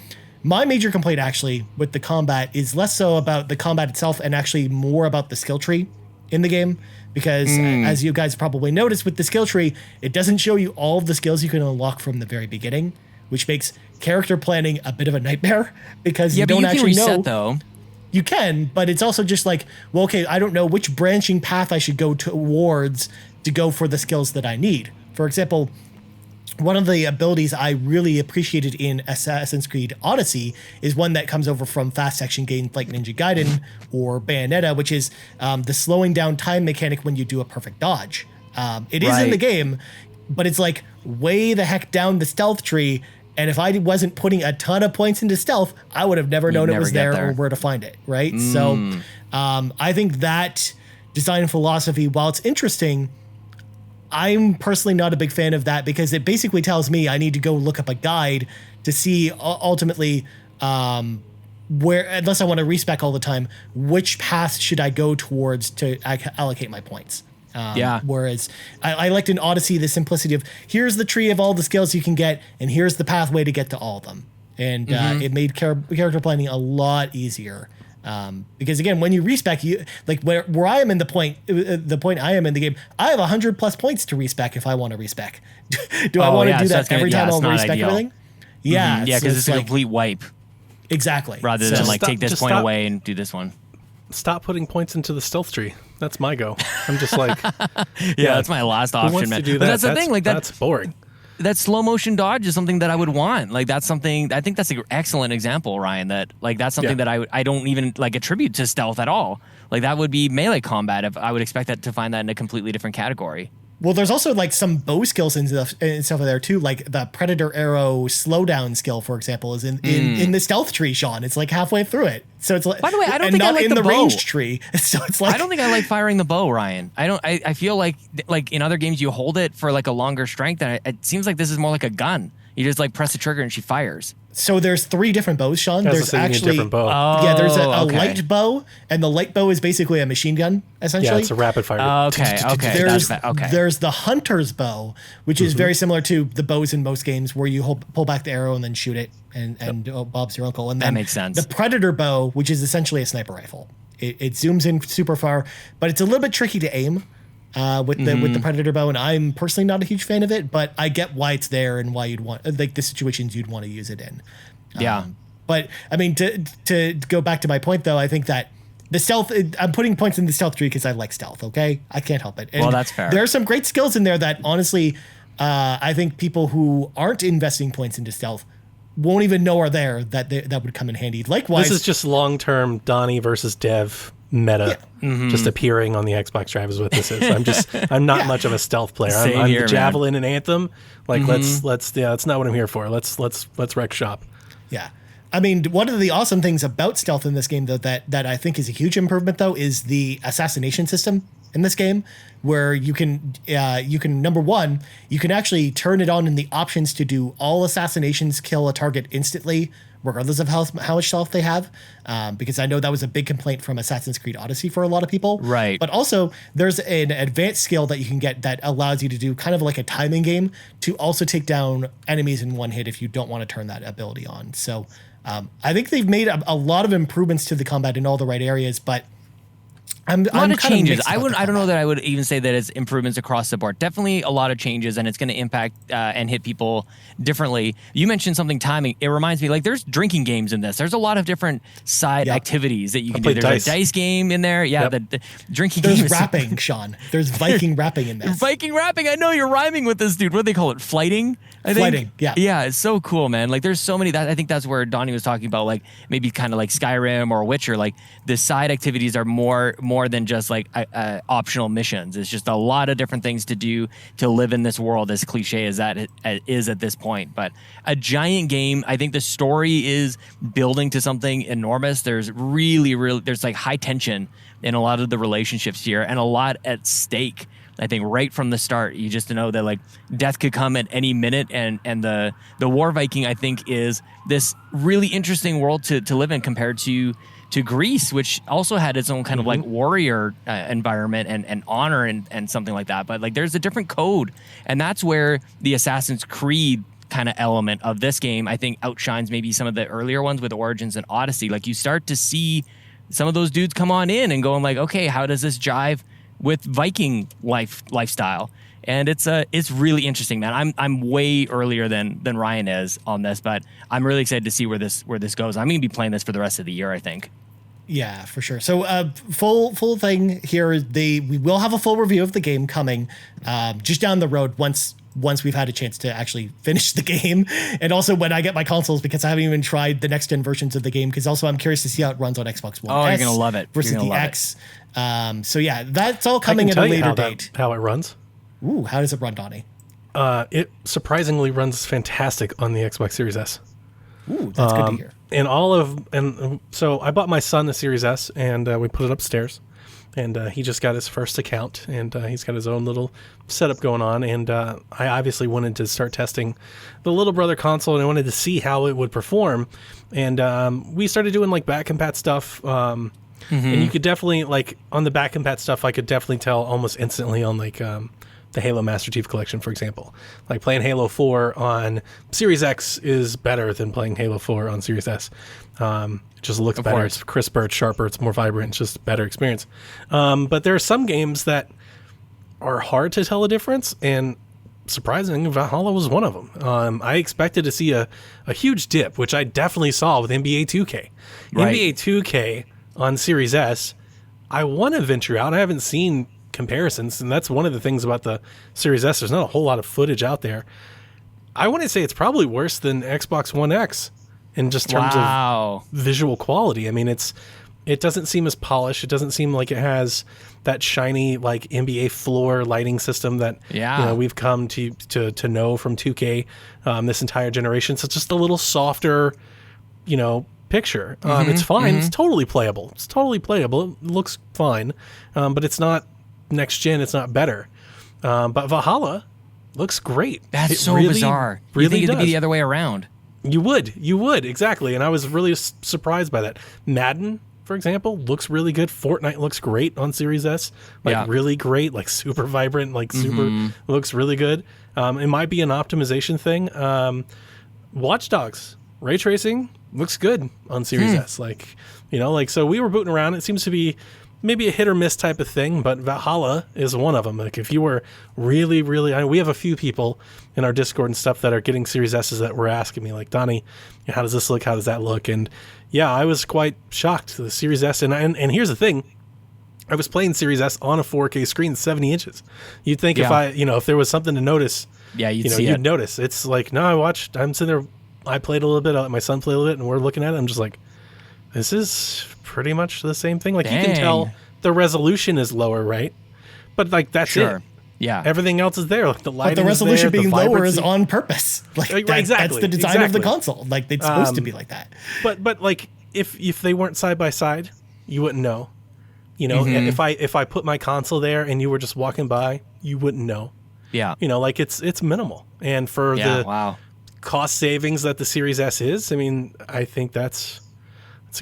My major complaint actually with the combat is less so about the combat itself and actually more about the skill tree in the game. Because as you guys probably noticed with the skill tree, it doesn't show you all of the skills you can unlock from the very beginning, which makes character planning a bit of a nightmare because you don't actually know. Though. You can, but it's also just like, well, okay, I don't know which branching path I should go towards to go for the skills that I need. For example, one of the abilities I really appreciated in Assassin's Creed Odyssey is one that comes over from fast action games like Ninja Gaiden or Bayonetta, which is the slowing down time mechanic when you do a perfect dodge. It is in the game, but it's like way the heck down the stealth tree. And if I wasn't putting a ton of points into stealth, I would have never known it was there or where to find it, right? So I think that design philosophy, while it's interesting, I'm personally not a big fan of that because it basically tells me I need to go look up a guide to see ultimately where, unless I want to respec all the time, which path should I go towards to allocate my points. Whereas I liked in Odyssey the simplicity of here's the tree of all the skills you can get, and here's the pathway to get to all of them. And it made character planning a lot easier. Because again, when you respec, you like where I am in the point I am in the game, I have 100+ points to respec if I want to respec. Do I want to do that every time I'll respec everything? Yeah, because it's a complete wipe. Exactly. Rather than like take this point away and do this one. Stop putting points into the stealth tree. That's my go. I'm just like, that's my last option, who wants man. to do that? But that's the thing, like that's boring. That slow motion dodge is something that I would want. Like that's something, I think that's an excellent example, Ryan, that like that's something that I don't even like attribute to stealth at all. Like that would be melee combat. If I would expect that to find that in a completely different category. Well, there's also like some bow skills and stuff there too, like the Predator Arrow slowdown skill, for example, is in the stealth tree, Sean. It's like halfway through it, so it's like. By the way, I don't think I like in the bow. range tree, so it's like. I don't think I like firing the bow, Ryan. I feel like in other games you hold it for like a longer strength, and it seems like this is more like a gun. You just like press the trigger and she fires. So there's 3 different bows, Sean. There's actually a different bow. there's a light bow, and the light bow is basically a machine gun, essentially. Yeah, it's a rapid fire. There's the hunter's bow, which is very similar to the bows in most games, where you pull back the arrow and then shoot it, and Bob's your uncle. And then that makes sense. The predator bow, which is essentially a sniper rifle. It zooms in super far, but it's a little bit tricky to aim. With the predator bow, and I'm personally not a huge fan of it, but I get why it's there and why you'd want like the situations you'd want to use it in. But I mean, to go back to my point though, I think that the stealth, I'm putting points in the stealth tree because I like stealth. Okay, I can't help it. And well, that's fair. There are some great skills in there that honestly, I think people who aren't investing points into stealth won't even know are there that would come in handy. Likewise, this is just long-term Donnie versus Dev meta, just appearing on the Xbox Drive is what this is. I'm not much of a stealth player. I'm the Javelin and Anthem. Like that's not what I'm here for. Let's wreck shop. Yeah. I mean, one of the awesome things about stealth in this game, though, that I think is a huge improvement, though, is the assassination system in this game, where you can number one, you can actually turn it on in the options to do all assassinations kill a target instantly, regardless of how much stealth they have, because I know that was a big complaint from Assassin's Creed Odyssey for a lot of people. Right. But also, there's an advanced skill that you can get that allows you to do kind of like a timing game to also take down enemies in one hit if you don't want to turn that ability on. So I think they've made a lot of improvements to the combat in all the right areas, but a lot of changes. I don't know that I would even say that it's improvements across the board. Definitely a lot of changes, and it's going to impact and hit people differently. You mentioned something timing. It reminds me, like there's drinking games in this. There's a lot of different side activities that you can do. There's a dice game in there. Yeah, the drinking game. There's rapping, Sean. There's Viking rapping in this. Viking rapping. I know you're rhyming with this, dude. What do they call it? Flighting? I think. Flighting, yeah. Yeah, it's so cool, man. Like there's so many. I think that's where Donnie was talking about, like maybe kind of like Skyrim or Witcher. Like the side activities are more than just like optional missions. It's just a lot of different things to do to live in this world, as cliche as that is at this point. But a giant game. I think the story is building to something enormous. There's really there's like high tension in a lot of the relationships here, and a lot at stake. I think right from the start, you just know that like death could come at any minute, and the War Viking, I think, is this really interesting world to live in compared to Greece, which also had its own kind of like warrior environment and honor and something like that. But like there's a different code, and that's where the Assassin's Creed kind of element of this game, I think, outshines maybe some of the earlier ones with Origins and Odyssey. Like, you start to see some of those dudes come on in and going like, okay, how does this jive with Viking lifestyle? And it's really interesting, man. I'm way earlier than Ryan is on this, but I'm really excited to see where this goes. I'm going to be playing this for the rest of the year, I think. Yeah, for sure. So full thing here. We will have a full review of the game coming just down the road once we've had a chance to actually finish the game. And also when I get my consoles, because I haven't even tried the next gen versions of the game, because also I'm curious to see how it runs on Xbox One. Oh, you're going to love it. Versus the X. So yeah, that's all coming at a later date. How it runs. Ooh, how does it run, Donnie? It surprisingly runs fantastic on the Xbox Series S. Ooh, that's good to hear. And so I bought my son the Series S, and we put it upstairs, and he just got his first account, and he's got his own little setup going on. And I obviously wanted to start testing the little brother console, and I wanted to see how it would perform. And we started doing like back and pat stuff. And you could definitely, like, on the back and pat stuff, I could definitely tell almost instantly on like the Halo Master Chief Collection, for example. Like, playing Halo 4 on Series X is better than playing Halo 4 on Series S. It just looks better. It's crisper, it's sharper, it's more vibrant, it's just a better experience. But there are some games that are hard to tell a difference, and surprising, Valhalla was one of them. I expected to see a huge dip, which I definitely saw with NBA 2K. Right. NBA 2K on Series S, I want to venture out. I haven't seen comparisons, and that's one of the things about the Series S. There's not a whole lot of footage out there. I want to say it's probably worse than Xbox One X in just terms of visual quality. I mean, it doesn't seem as polished. It doesn't seem like it has that shiny, like, NBA floor lighting system that we've come to know from 2K this entire generation. So it's just a little softer, picture. It's fine. It's totally playable. It looks fine, but it's not next gen. It's not better. But Valhalla looks great. That's so really bizarre. Really, you think it'd does. be the other way around? You would exactly. And I was really surprised by that. Madden, for example, looks really good. Fortnite looks great on Series S. Really great, like super vibrant, like super looks really good. It might be an optimization thing. Watch Dogs ray tracing looks good on Series S. So we were booting around. It seems to be maybe a hit or miss type of thing, but Valhalla is one of them. Like, if you were really, we have a few people in our Discord and stuff that are getting Series S's that were asking me, like, Donnie, how does this look? How does that look? And yeah, I was quite shocked. The Series S, and here's the thing. I was playing Series S on a 4K screen, 70 inches. You'd think if there was something to notice, you'd notice. It's like, no, I'm sitting there, I played a little bit, my son played a little bit, and we're looking at it. I'm just like, this is pretty much the same thing. Like, you can tell the resolution is lower, right? But like, that's it. Yeah. Everything else is there. Like, the lighting, but the resolution being lower is on purpose. Like, exactly. That's the design of the console. Like, it's supposed to be like that. But like, if they weren't side by side, you wouldn't know. If I put my console there and you were just walking by, you wouldn't know. Yeah. Like, it's minimal. And for the cost savings that the Series S is, I mean, I think it's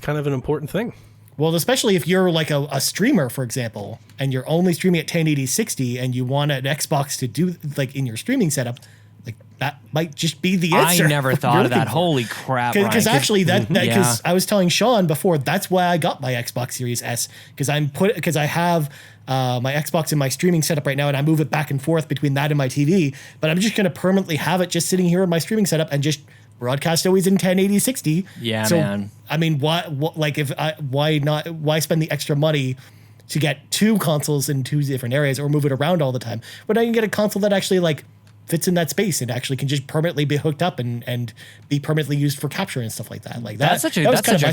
kind of an important thing. Well, especially if you're like a streamer, for example, and you're only streaming at 1080 60 and you want an Xbox to do, like, in your streaming setup, like, that might just be the answer. I never thought of that. Holy crap. Because actually because I was telling Sean before, that's why I got my Xbox Series S, because I have my Xbox in my streaming setup right now, and I move it back and forth between that and my TV, but I'm just going to permanently have it just sitting here in my streaming setup and just broadcast always in 1080 60. Yeah, so, man. I mean, why spend the extra money to get two consoles in two different areas or move it around all the time? But I can get a console that actually, like, fits in that space and actually can just permanently be hooked up and be permanently used for capture and stuff like that. Like, that's such a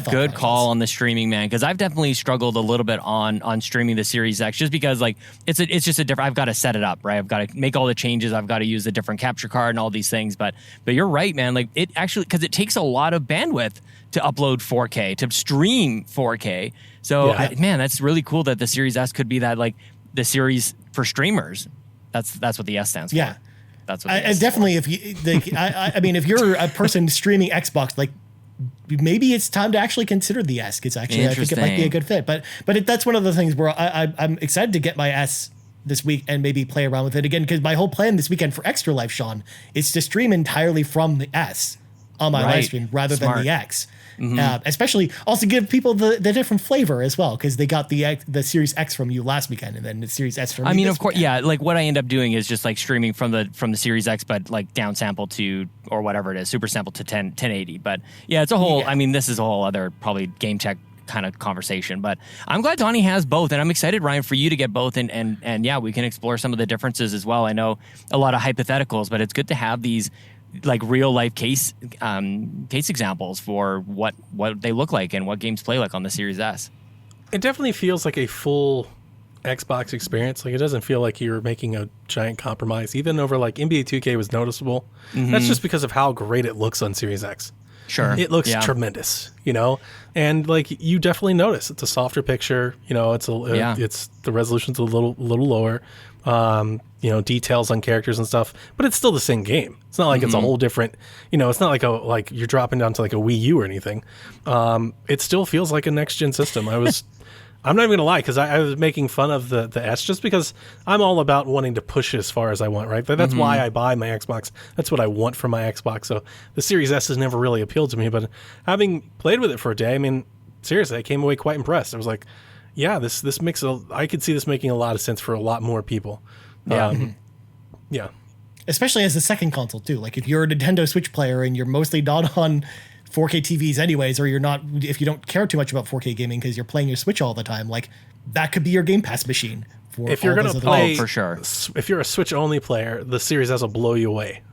good call on the streaming, man, because I've definitely struggled a little bit on streaming the Series X, just because, like, it's just a different, I've got to set it up, right? I've got to make all the changes, I've got to use a different capture card and all these things, but you're right, man. Like, it actually, because it takes a lot of bandwidth to upload 4K, to stream 4K. So man, that's really cool that the Series S could be that, like, the series for streamers. That's what the S stands for. Yeah. That's what and definitely, if you, like, I mean, if you're a person streaming Xbox, like, maybe it's time to actually consider the S, because actually I think it might be a good fit. But that's one of the things where I'm excited to get my S this week and maybe play around with it again, because my whole plan this weekend for Extra Life, Sean, is to stream entirely from the S on my live stream rather than the X. Especially also give people the different flavor as well, because they got the Series X from you last weekend and then the Series S from me. I mean, this of course, weekend. yeah. Like what I end up doing is just like streaming from the Series X, but like down sample to, or whatever it is, super sample to 1080. But yeah, it's a whole. I mean, this is a whole other probably game tech kind of conversation. But I'm glad Donnie has both, and I'm excited, Ryan, for you to get both, and yeah, we can explore some of the differences as well. I know a lot of hypotheticals, but it's good to have these like real life case examples for what they look like and what games play like on the Series S. It definitely feels like a full Xbox experience. Like, it doesn't feel like you're making a giant compromise. Even over like NBA 2K was noticeable. That's just because of how great it looks on Series X. Sure. It looks tremendous, you know? And like, you definitely notice it's a softer picture, you know, it's the resolution's a little lower. You know, details on characters and stuff, but it's still the same game. It's not like it's a whole different, you know, it's not like you're dropping down to like a Wii U or anything. It still feels like a next gen system. I'm not even gonna lie, because I was making fun of the S just because I'm all about wanting to push it as far as I want, right? That's why I buy my Xbox. That's what I want from my Xbox. So the Series S has never really appealed to me, but having played with it for a day, I mean, seriously, I came away quite impressed. I was like, yeah, this makes I could see this making a lot of sense for a lot more people. Yeah. Especially as the second console too. Like if you're a Nintendo Switch player and you're mostly not on 4K TVs anyways, or if you don't care too much about 4K gaming because you're playing your Switch all the time, like that could be your Game Pass machine. If you're going to play, for sure. If you're a Switch only player, the Series S will blow you away.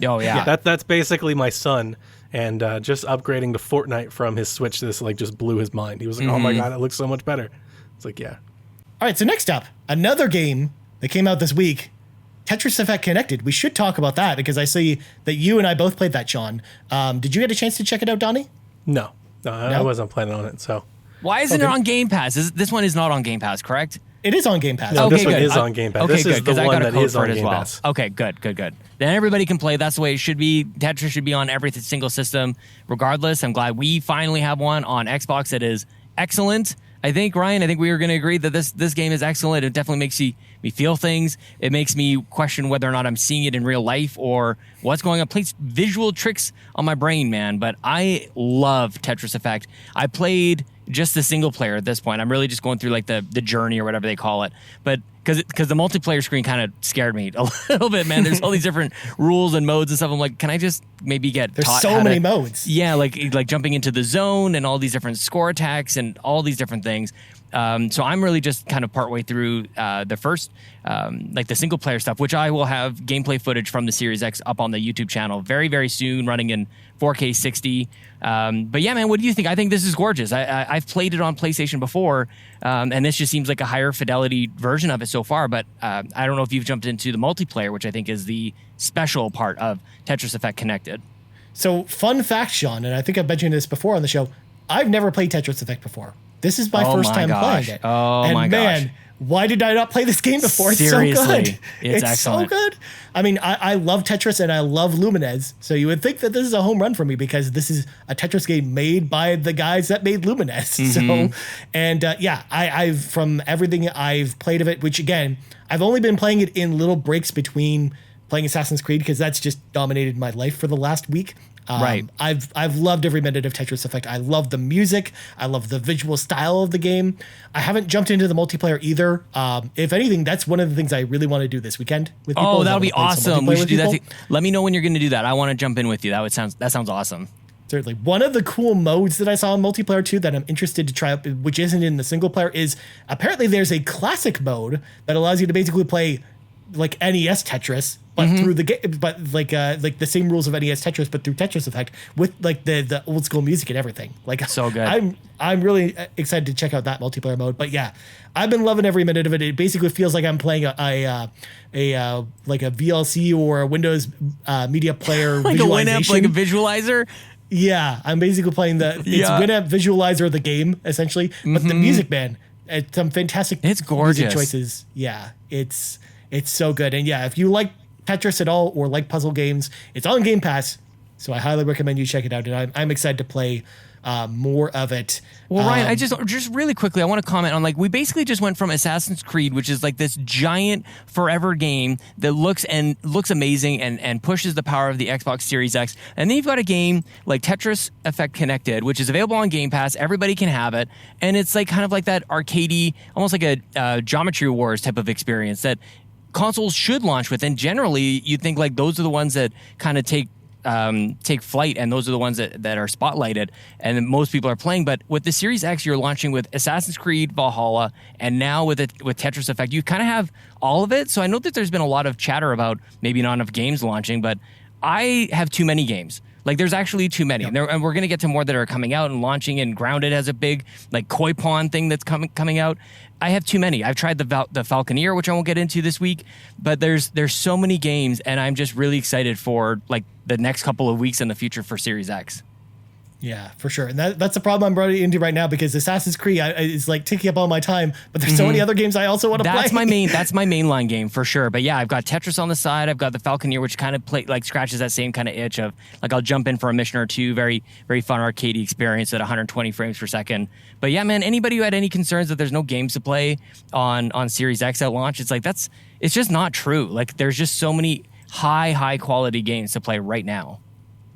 Oh yeah. That's basically my son, and just upgrading to Fortnite from his Switch, this like just blew his mind. He was like, "Oh my god, it looks so much better." It's like, yeah. All right, so next up, another game that came out this week, Tetris Effect Connected. We should talk about that because I see that you and I both played that, Sean. Did you get a chance to check it out, Donnie? No, I wasn't planning on it. So why isn't it on Game Pass? This one is not on Game Pass, correct? It is on Game Pass. No, okay, this one good. is on Game Pass. Okay, this good, is the because I one got a that code is for on it as Game well. Pass. Okay, good. Then everybody can play. That's the way it should be. Tetris should be on every single system, regardless. I'm glad we finally have one on Xbox that is excellent. I think, Ryan, we are going to agree that this game is excellent. It definitely makes me feel things. It makes me question whether or not I'm seeing it in real life or what's going on. It plays visual tricks on my brain, man. But I love Tetris Effect. I played just the single player at this point. I'm really just going through like the journey or whatever they call it. But because the multiplayer screen kind of scared me a little bit, man. There's all these different rules and modes and stuff. I'm like, can I just maybe get There's taught so many modes. Yeah, like jumping into the zone and all these different score attacks and all these different things. So I'm really just kind of partway through the first, like the single player stuff, which I will have gameplay footage from the Series X up on the YouTube channel very, very soon, running in 4K 60. But yeah, man, what do you think? I think this is gorgeous. I've played it on PlayStation before, and this just seems like a higher fidelity version of it so far. But I don't know if you've jumped into the multiplayer, which I think is the special part of Tetris Effect Connected. So fun fact, Sean, and I think I've mentioned this before on the show, I've never played Tetris Effect before. This is my first time playing it. Oh and my man, gosh. Why did I not play this game before? It's Seriously, so good. it's excellent. So good. I mean, I love Tetris and I love Lumines, so you would think that this is a home run for me because this is a Tetris game made by the guys that made Lumines. So, and I've from everything I've played of it, which again, I've only been playing it in little breaks between playing Assassin's Creed because that's just dominated my life for the last week. Right. I've loved every minute of Tetris Effect. I love the music. I love the visual style of the game. I haven't jumped into the multiplayer either. If anything, that's one of the things I really want to do this weekend with people. Oh, that'll be awesome. We should do that. People. Let me know when you're going to do that. I want to jump in with you. That sounds awesome. Certainly. One of the cool modes that I saw in multiplayer too that I'm interested to try out, which isn't in the single player, is apparently there's a classic mode that allows you to basically play like NES Tetris, but through the game, but like the same rules of NES Tetris, but through Tetris Effect with like the old school music and everything. Like so good. I'm really excited to check out that multiplayer mode. But yeah, I've been loving every minute of it. It basically feels like I'm playing a like a VLC or a Windows Media Player like visualization. a Winamp, like a visualizer. Yeah, I'm basically playing it's Winamp Visualizer of the game essentially, but the music, man, it's some fantastic. It's gorgeous music choices. Yeah, it's so good. And yeah, if you like Tetris at all or like puzzle games, it's on Game Pass. So I highly recommend you check it out. And I'm excited to play more of it. Well, Ryan, I just really quickly, I want to comment on, like, we basically just went from Assassin's Creed, which is like this giant forever game that looks amazing and pushes the power of the Xbox Series X. And then you've got a game like Tetris Effect Connected, which is available on Game Pass. Everybody can have it. And it's like kind of like that arcadey, almost like a Geometry Wars type of experience that consoles should launch with. And generally, you think like those are the ones that kind of take flight, and those are the ones that are spotlighted and most people are playing. But with the Series X, you're launching with Assassin's Creed, Valhalla, and now with Tetris Effect, you kind of have all of it. So I know that there's been a lot of chatter about maybe not enough games launching, but I have too many games. Like, there's actually too many. Yep. And we're going to get to more that are coming out and launching, and Grounded has a big, like, koi pond thing that's coming out. I have too many. I've tried the Falconeer, which I won't get into this week, but there's so many games, and I'm just really excited for, like, the next couple of weeks in the future for Series X. Yeah, for sure. And that's the problem I'm running into right now, because Assassin's Creed is like taking up all my time, but there's so many other games I also want to play. That's my mainline game for sure. But yeah, I've got Tetris on the side. I've got the Falconeer, which kind of scratches that same kind of itch of, like, I'll jump in for a mission or two. Very, very fun arcadey experience at 120 frames per second. But yeah, man, anybody who had any concerns that there's no games to play on Series X at launch, it's like, it's just not true. Like, there's just so many high quality games to play right now.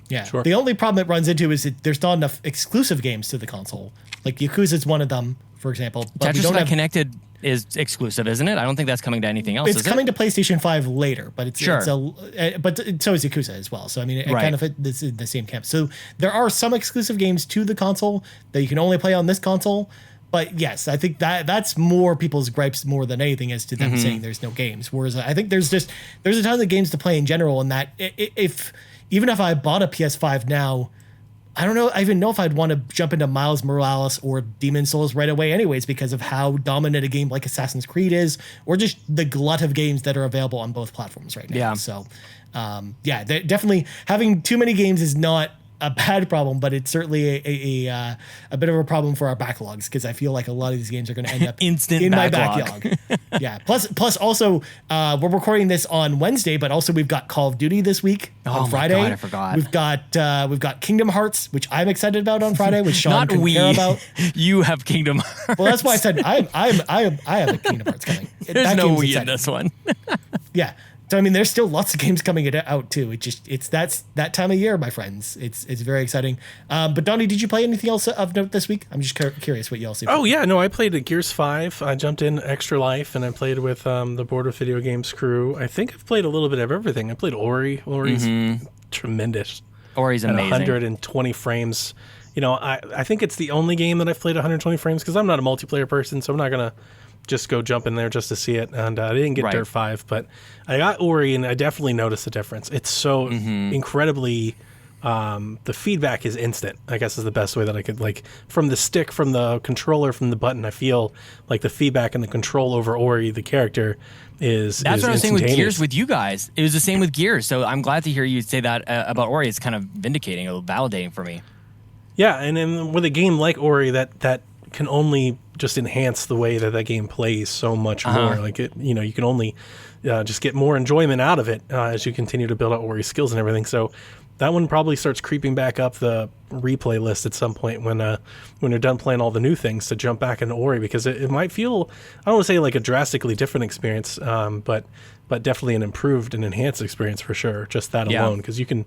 Yeah. Sure. The only problem it runs into is that there's not enough exclusive games to the console. Like Yakuza is one of them, for example. But Tetris Effect Connected is exclusive, isn't it? I don't think that's coming to anything else. It's coming to PlayStation 5 later, but sure. But so is Yakuza as well. So I mean, it kind of it's in the same camp. So there are some exclusive games to the console that you can only play on this console. But yes, I think that's more people's gripes more than anything as to them saying there's no games. Whereas I think there's a ton of games to play in general, and that even if I bought a PS5 now, I don't know. I even know if I'd want to jump into Miles Morales or Demon's Souls right away anyways, because of how dominant a game like Assassin's Creed is, or just the glut of games that are available on both platforms right now. Yeah. So, definitely having too many games is not a bad problem, but it's certainly a bit of a problem for our backlogs, because I feel like a lot of these games are going to end up in my backlog. Yeah. Plus also, we're recording this on Wednesday, but also we've got Call of Duty this week on Friday. God, I forgot. We've got Kingdom Hearts, which I'm excited about on Friday, which Sean can care about. You have Kingdom Hearts. Well, that's why I said I have a Kingdom Hearts coming. There's no we in this one. Yeah. So I mean, there's still lots of games coming out too. It's that time of year, my friends. It's very exciting. But Donnie, did you play anything else of note this week? I'm just curious what you all see. Oh yeah, no, I played Gears 5. I jumped in Extra Life, and I played with the Board of Video Games crew. I think I've played a little bit of everything. I played Ori. Ori's tremendous. Ori's amazing. At 120 frames. You know, I think it's the only game that I've played 120 frames, because I'm not a multiplayer person, so I'm not gonna just go jump in there just to see it. And I didn't get Dirt 5, but I got Ori, and I definitely noticed the difference. It's so incredibly, the feedback is instant, I guess is the best way that I could, like, from the stick, from the controller, from the button, I feel like the feedback and the control over Ori, the character, that's what I was saying with Gears with you guys. It was the same with Gears. So I'm glad to hear you say that about Ori. It's kind of vindicating, a little validating for me. Yeah, and then with a game like Ori, that can only just enhance the way that game plays so much more. Like, you can only just get more enjoyment out of it as you continue to build out Ori's skills and everything. So that one probably starts creeping back up the replay list at some point when you're done playing all the new things, to jump back into Ori, because it might feel, I don't want to say like a drastically different experience, but definitely an improved and enhanced experience for sure. Just that alone, because you can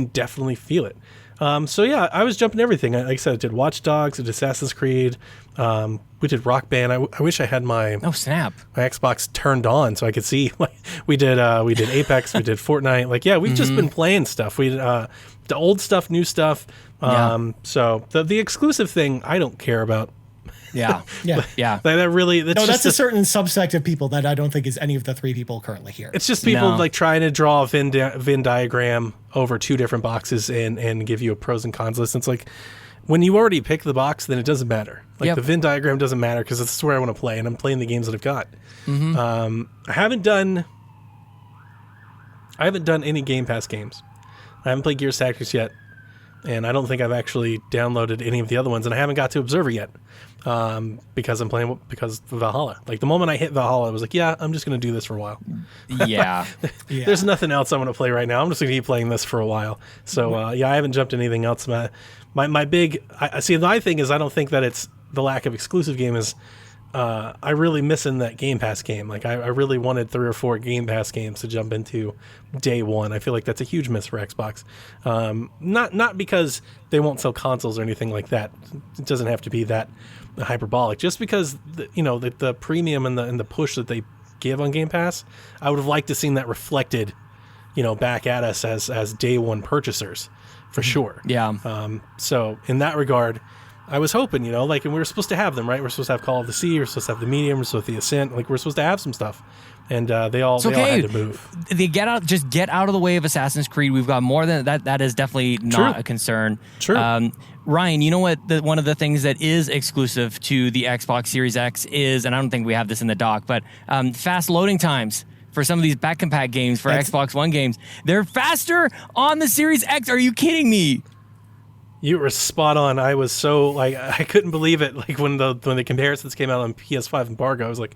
definitely feel it. So yeah, I was jumping everything. Like I said, I did Watch Dogs, I did Assassin's Creed, we did Rock Band. I wish I had my Xbox turned on so I could see. Like, we did Apex, we did Fortnite. Like, yeah, we've just been playing stuff. We did the old stuff, new stuff. So the exclusive thing I don't care about. Yeah. That's a certain subsect of people that I don't think is any of the three people currently here. It's just people like trying to draw a Venn diagram over two different boxes and give you a pros and cons list. It's like, when you already pick the box, then it doesn't matter. Like, the Venn diagram doesn't matter, because it's where I want to play, and I'm playing the games that I've got. I haven't done any Game Pass games. I haven't played Gears Tactics yet. and I don't think I've actually downloaded any of the other ones, and I haven't got to Observer yet because I'm playing because of Valhalla. Like the moment I hit Valhalla, I was like, yeah, I'm just going to do this for a while. Yeah. There's nothing else I'm going to play right now. I'm just going to keep playing this for a while. So I haven't jumped into anything else. My big my thing is I don't think that it's the lack of exclusive game is. I really missing that Game Pass game. Like I really wanted 3 or 4 Game Pass games to jump into day one. I feel like that's a huge miss for Xbox. Not because they won't sell consoles or anything like that. It doesn't have to be that hyperbolic. Just because the premium and the push that they give on Game Pass, I would have liked to seen that reflected, back at us as day one purchasers, for sure. Yeah. So in that regard. I was hoping, and we were supposed to have them, right? We're supposed to have Call of the Sea, we're supposed to have the Medium, we're supposed to have the Ascent, we're supposed to have some stuff, and they all had to move. They get out of the way of Assassin's Creed. We've got more than that. That is definitely not a concern. True. Ryan, you know what? One of the things that is exclusive to the Xbox Series X is, and I don't think we have this in the dock, but fast loading times. For some of these back compat games, for Xbox One games, they're faster on the Series X. Are you kidding me? You were spot on. I was so I couldn't believe it. Like when the comparisons came out on PS5 embargo, I was like,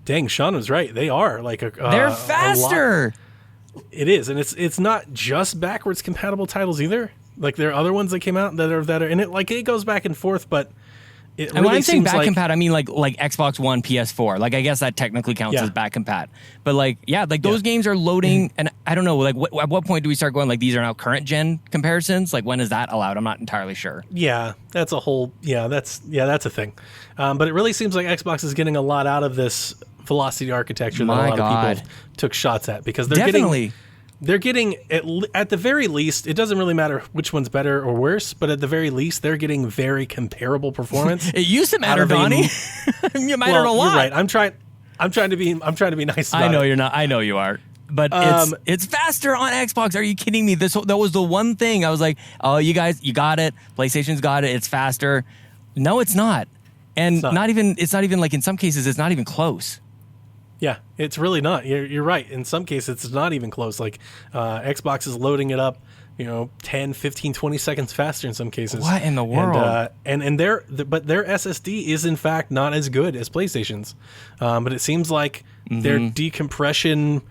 "Dang, Sean was right. They are they're faster." It is, and it's not just backwards compatible titles either. Like there are other ones that came out that are and it goes back and forth, but. And really when I'm saying back compat, I mean like Xbox One, PS4. Like I guess that technically counts as back compat. But those games are loading, and I don't know. At what point do we start going these are now current gen comparisons? Like when is that allowed? I'm not entirely sure. Yeah, that's a whole. That's a thing. But it really seems like Xbox is getting a lot out of this velocity architecture that a lot of people took shots at because they're getting at the very least, it doesn't really matter which one's better or worse, but at the very least, they're getting very comparable performance. It used to matter, Donnie. It mattered a lot. You're right. I'm trying to be nice about it. I know you're not. I know you are. But it's faster on Xbox. Are you kidding me? That was the one thing I was like, oh, you guys, you got it. PlayStation's got it. It's faster. No, it's not. And it's not even like in some cases, it's not even close. Yeah, it's really not. You're right. In some cases, it's not even close. Like Xbox is loading it up, 10, 15, 20 seconds faster in some cases. What in the world? And their SSD is in fact not as good as PlayStation's. But it seems like their decompression,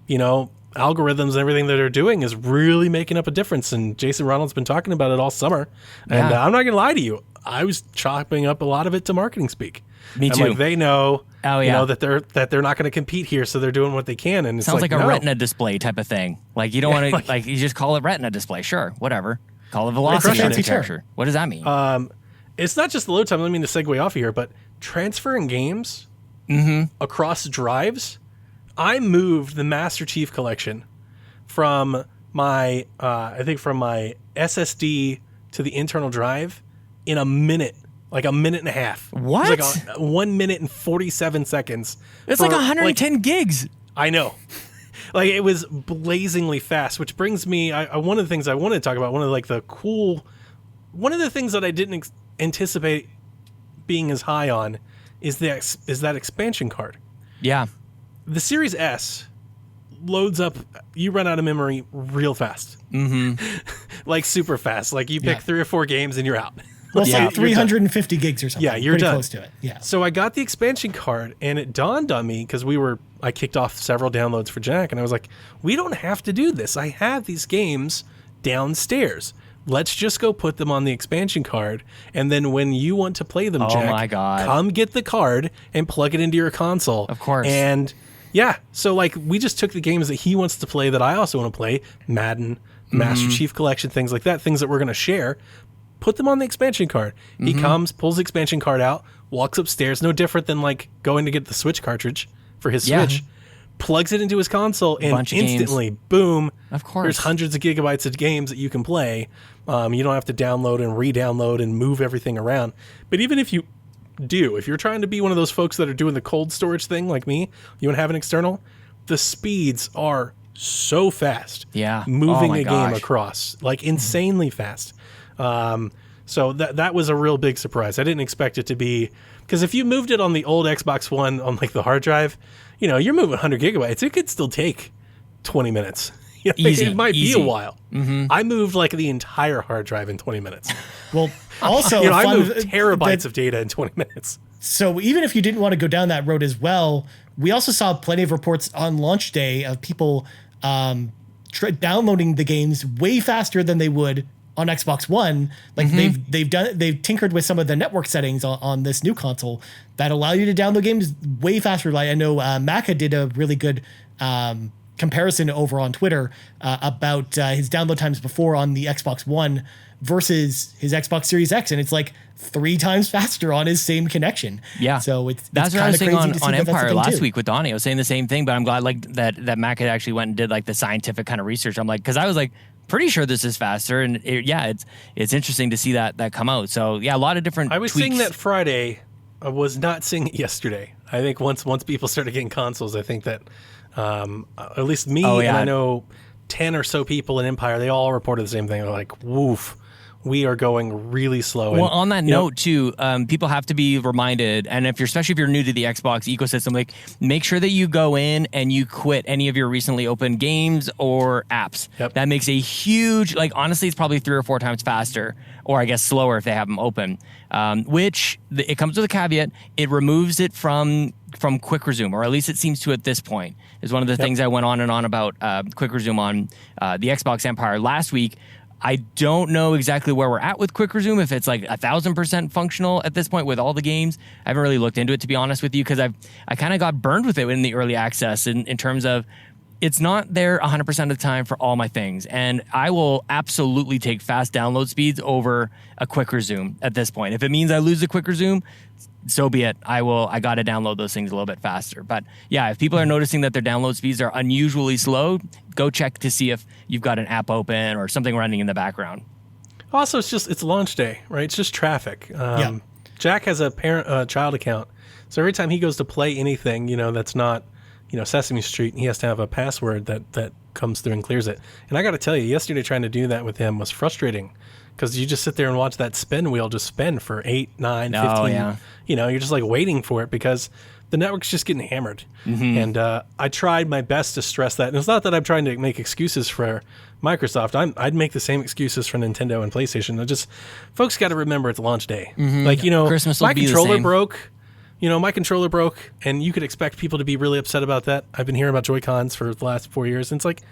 algorithms and everything that they're doing is really making up a difference. And Jason Ronald's been talking about it all summer. And I'm not going to lie to you. I was chopping up a lot of it to marketing speak. Me too. Like they know, that they're not going to compete here, so they're doing what they can. And it sounds like a Retina display type of thing. Like you don't want to you just call it Retina display, sure, whatever. Call it velocity architecture. What does that mean? It's not just the load time. I don't mean to segue off of here, but transferring games across drives. I moved the Master Chief Collection from my SSD to the internal drive in a minute. Like a minute and a half. What? It was like 1 minute and 47 seconds. It's like 110 gigs. I know. It was blazingly fast, which brings me, one of the things I wanted to talk about, one of the things that I didn't anticipate being as high on is that expansion card. Yeah. The Series S loads up, you run out of memory real fast. Like super fast. Like you pick 3 or 4 games and you're out. Well, it's like 350 gigs or something. Yeah, you're pretty done. Close to it. Yeah. So I got the expansion card, and it dawned on me because I kicked off several downloads for Jack, and I was like, we don't have to do this. I have these games downstairs. Let's just go put them on the expansion card, and then when you want to play them, Jack, my God, come get the card and plug it into your console. Of course. And yeah, so we just took the games that he wants to play that I also want to play, Madden, Master Chief Collection, things like that, things that we're going to share. Put them on the expansion card. He comes, pulls the expansion card out, walks upstairs, no different than going to get the Switch cartridge for his Switch, plugs it into his console, and instantly, boom, of course, there's hundreds of gigabytes of games that you can play. You don't have to download and re-download and move everything around. But even if you do, if you're trying to be one of those folks that are doing the cold storage thing like me, you want to have an external, the speeds are so fast. Yeah. Moving a game across, insanely fast. So that was a real big surprise. I didn't expect it to be, because if you moved it on the old Xbox One on the hard drive, you're moving 100 gigabytes. It could still take 20 minutes. Easy, it might easy. be a while. I moved like the entire hard drive in 20 minutes. Well, also, I moved terabytes of data in 20 minutes. So even if you didn't want to go down that road as well, we also saw plenty of reports on launch day of people downloading the games way faster than they would on Xbox One. Like they've tinkered with some of the network settings on this new console that allow you to download games way faster. Like I know Maka did a really good comparison over on Twitter about his download times before on the Xbox One versus his Xbox Series X, and it's like 3 times faster on his same connection. Yeah, so that's what I was saying on Empire last too. week with Donnie. I was saying the same thing, but I'm glad like that Mac had actually went and did like the scientific kind of research. I'm like, because I was like pretty sure this is faster, and it's interesting to see that come out. So yeah, a lot of different. I was seeing that Friday. I was not seeing it yesterday. I think once people started getting consoles, I think that at least me and I know 10 or so people in Empire, they all reported the same thing. They're like, woof. We are going really slow. Well, on that note, too, people have to be reminded, and especially if you're new to the Xbox ecosystem, like make sure that you go in and you quit any of your recently opened games or apps. Yep. That makes a huge, like honestly, it's probably 3 or 4 times faster, or I guess slower if they have them open. Which it comes with a caveat: it removes it from quick resume, or at least it seems to at this point. Is one of the things I went on and on about quick resume on the Xbox Empire last week. I don't know exactly where we're at with quick resume, if it's like 1,000% functional at this point with all the games. I haven't really looked into it, to be honest with you, because I kind of got burned with it in the early access in terms of it's not there 100% of the time for all my things. And I will absolutely take fast download speeds over a quick resume at this point. If it means I lose the quick resume, so be it. I got to download those things a little bit faster. But yeah, if people are noticing that their download speeds are unusually slow, go check to see if you've got an app open or something running in the background. Also, it's launch day, right? It's just traffic. Jack has a child account. So every time he goes to play anything, that's not, Sesame Street, he has to have a password that comes through and clears it. And I got to tell you, yesterday trying to do that with him was frustrating. Because you just sit there and watch that spin wheel just spin for 8, 9, 15. Oh, yeah. You're just like waiting for it because the network's just getting hammered. And I tried my best to stress that. And it's not that I'm trying to make excuses for Microsoft. I'd make the same excuses for Nintendo and PlayStation. Folks got to remember it's launch day. Like, Christmas will my be the controller same. broke. My controller broke, and you could expect people to be really upset about that. I've been hearing about Joy-Cons for the last 4 years, and it's like,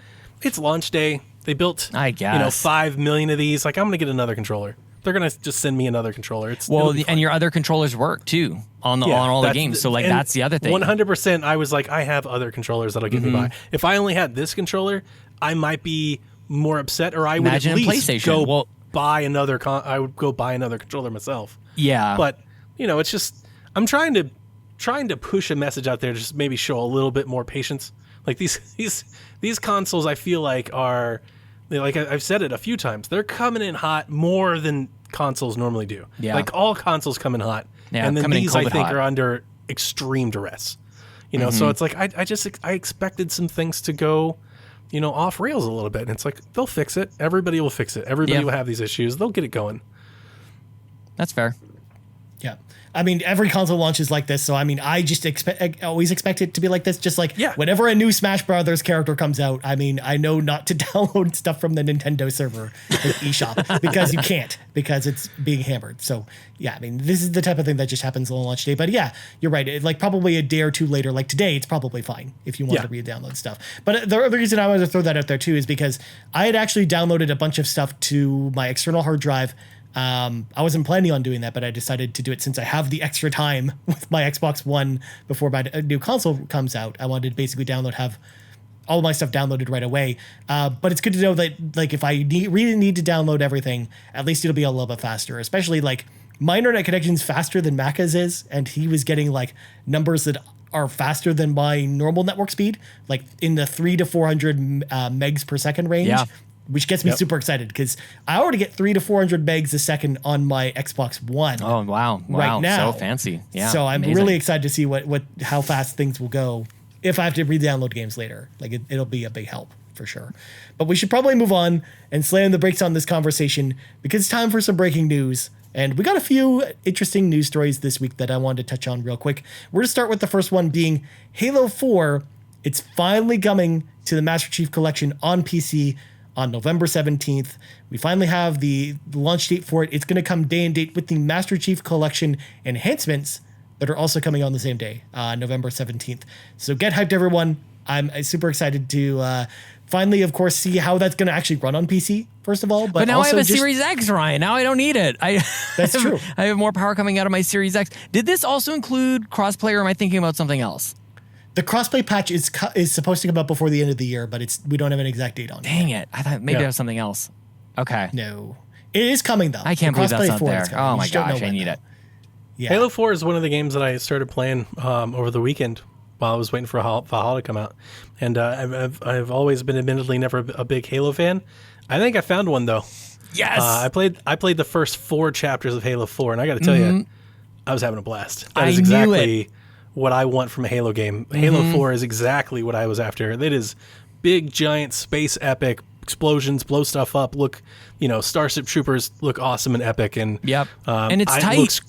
it's launch day. They built, I guess, 5 million of these. Like, I'm going to get another controller. They're going to just send me another controller. And your other controllers work too on all the games. So that's the other thing. 100%. I was like, I have other controllers that'll get me by. If I only had this controller, I might be more upset, or I would at least go buy another. I would go buy another controller myself. Yeah, but it's just I'm trying to push a message out there to just maybe show a little bit more patience. Like these consoles, I feel like like I've said it a few times, they're coming in hot more than consoles normally do. Yeah. Like all consoles come in hot. Yeah, and then these I think hot. are under extreme duress. So it's like I expected some things to go, off rails a little bit. And it's like they'll fix it. Everybody will fix it. Everybody will have these issues. They'll get it going. That's fair. Yeah. I mean, every console launches like this, so I mean, I always expect it to be like this. Just like whenever a new Smash Brothers character comes out, I mean, I know not to download stuff from the Nintendo server, like eShop, because you can't, because it's being hammered. So yeah, I mean, this is the type of thing that just happens on launch day. But yeah, you're right. Like probably a day or two later, like today, it's probably fine if you want to re-download stuff. But the other reason I wanted to throw that out there too is because I had actually downloaded a bunch of stuff to my external hard drive. I wasn't planning on doing that, but I decided to do it since I have the extra time with my Xbox One before my new console comes out. I wanted to basically have all my stuff downloaded right away. But it's good to know that, like, if I really need to download everything, at least it'll be a little bit faster. Especially like my internet connection's faster than Maka's is, and he was getting like numbers that are faster than my normal network speed, like in the 300 to 400 megs per second range. Yeah. Which gets me super excited because I already get 300 to 400 megs a second on my Xbox One. Oh wow! Right now, so fancy. Yeah. So I'm really excited to see how fast things will go if I have to re-download games later. Like it'll be a big help for sure. But we should probably move on and slam the brakes on this conversation because it's time for some breaking news. And we got a few interesting news stories this week that I wanted to touch on real quick. We're going to start with the first one being Halo 4. It's finally coming to the Master Chief Collection on PC on November 17th. We finally have the launch date for it. It's going to come day and date with the Master Chief Collection enhancements that are also coming on the same day, November 17th. So get hyped, everyone. I'm super excited to finally, of course, see how that's going to actually run on PC, first of all. But now I also have a Series X, Ryan. Now I don't need it. That's true. I have more power coming out of my Series X. Did this also include crossplay, or am I thinking about something else? The crossplay patch is supposed to come out before the end of the year, but we don't have an exact date on it. Dang it. I thought maybe it was something else. Okay. No. It is coming, though. I can't believe that's not there. Oh, my You just don't gosh. know I when, need though. it. Yeah. Halo 4 is one of the games that I started playing over the weekend while I was waiting for Valhalla to come out. And I've always been admittedly never a big Halo fan. I think I found one, though. Yes. I played the first 4 chapters of Halo 4, and I got to tell you, I was having a blast. That is exactly what I want from a Halo game. Halo 4 is exactly what I was after. It is big, giant, space epic, explosions, blow stuff up, Starship Troopers look awesome and epic. And Yep. And it's tight.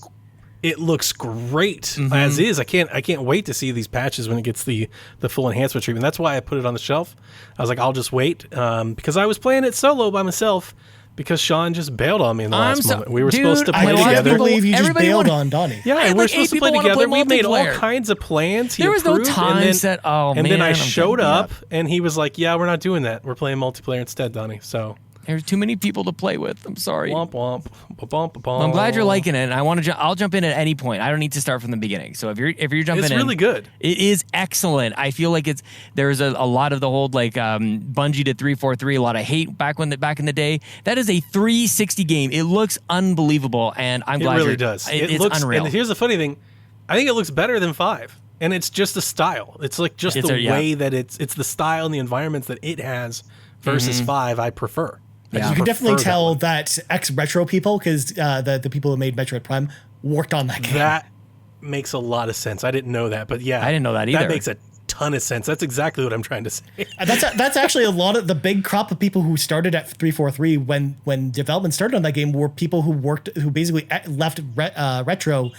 It looks great as is. I can't wait to see these patches when it gets the full enhancement treatment. That's why I put it on the shelf. I was like, I'll just wait because I was playing it solo by myself because Sean just bailed on me in the last moment. We were supposed to play I together. can't believe you just bailed on Donnie. Yeah, we were supposed to play together. We made all kinds of plans. There was no time set. And then I showed up, and he was like, "Yeah, we're not doing that. We're playing multiplayer instead, Donnie." So there's too many people to play with. I'm sorry. Womp womp. Well, I'm glad you're liking it, and I'll jump in at any point. I don't need to start from the beginning. So if you're jumping in, it's really good. It is excellent. I feel like there's a lot of the whole Bungie to 343, a lot of hate back in the day. That is a 360 game. It looks unbelievable, and I'm glad it really does. It's looks unreal. And here's the funny thing, I think it looks better than 5, and it's just the style. It's like just the way that it's the style and the environments that it has versus 5. I prefer. Yeah. You can definitely tell that ex-Retro people, because the people who made Metroid Prime worked on that game. That makes a lot of sense. I didn't know that, but yeah. I didn't know that either. That makes a ton of sense. That's exactly what I'm trying to say. That's actually a lot of the big crop of people who started at 343 when development started on that game were people who basically left Retro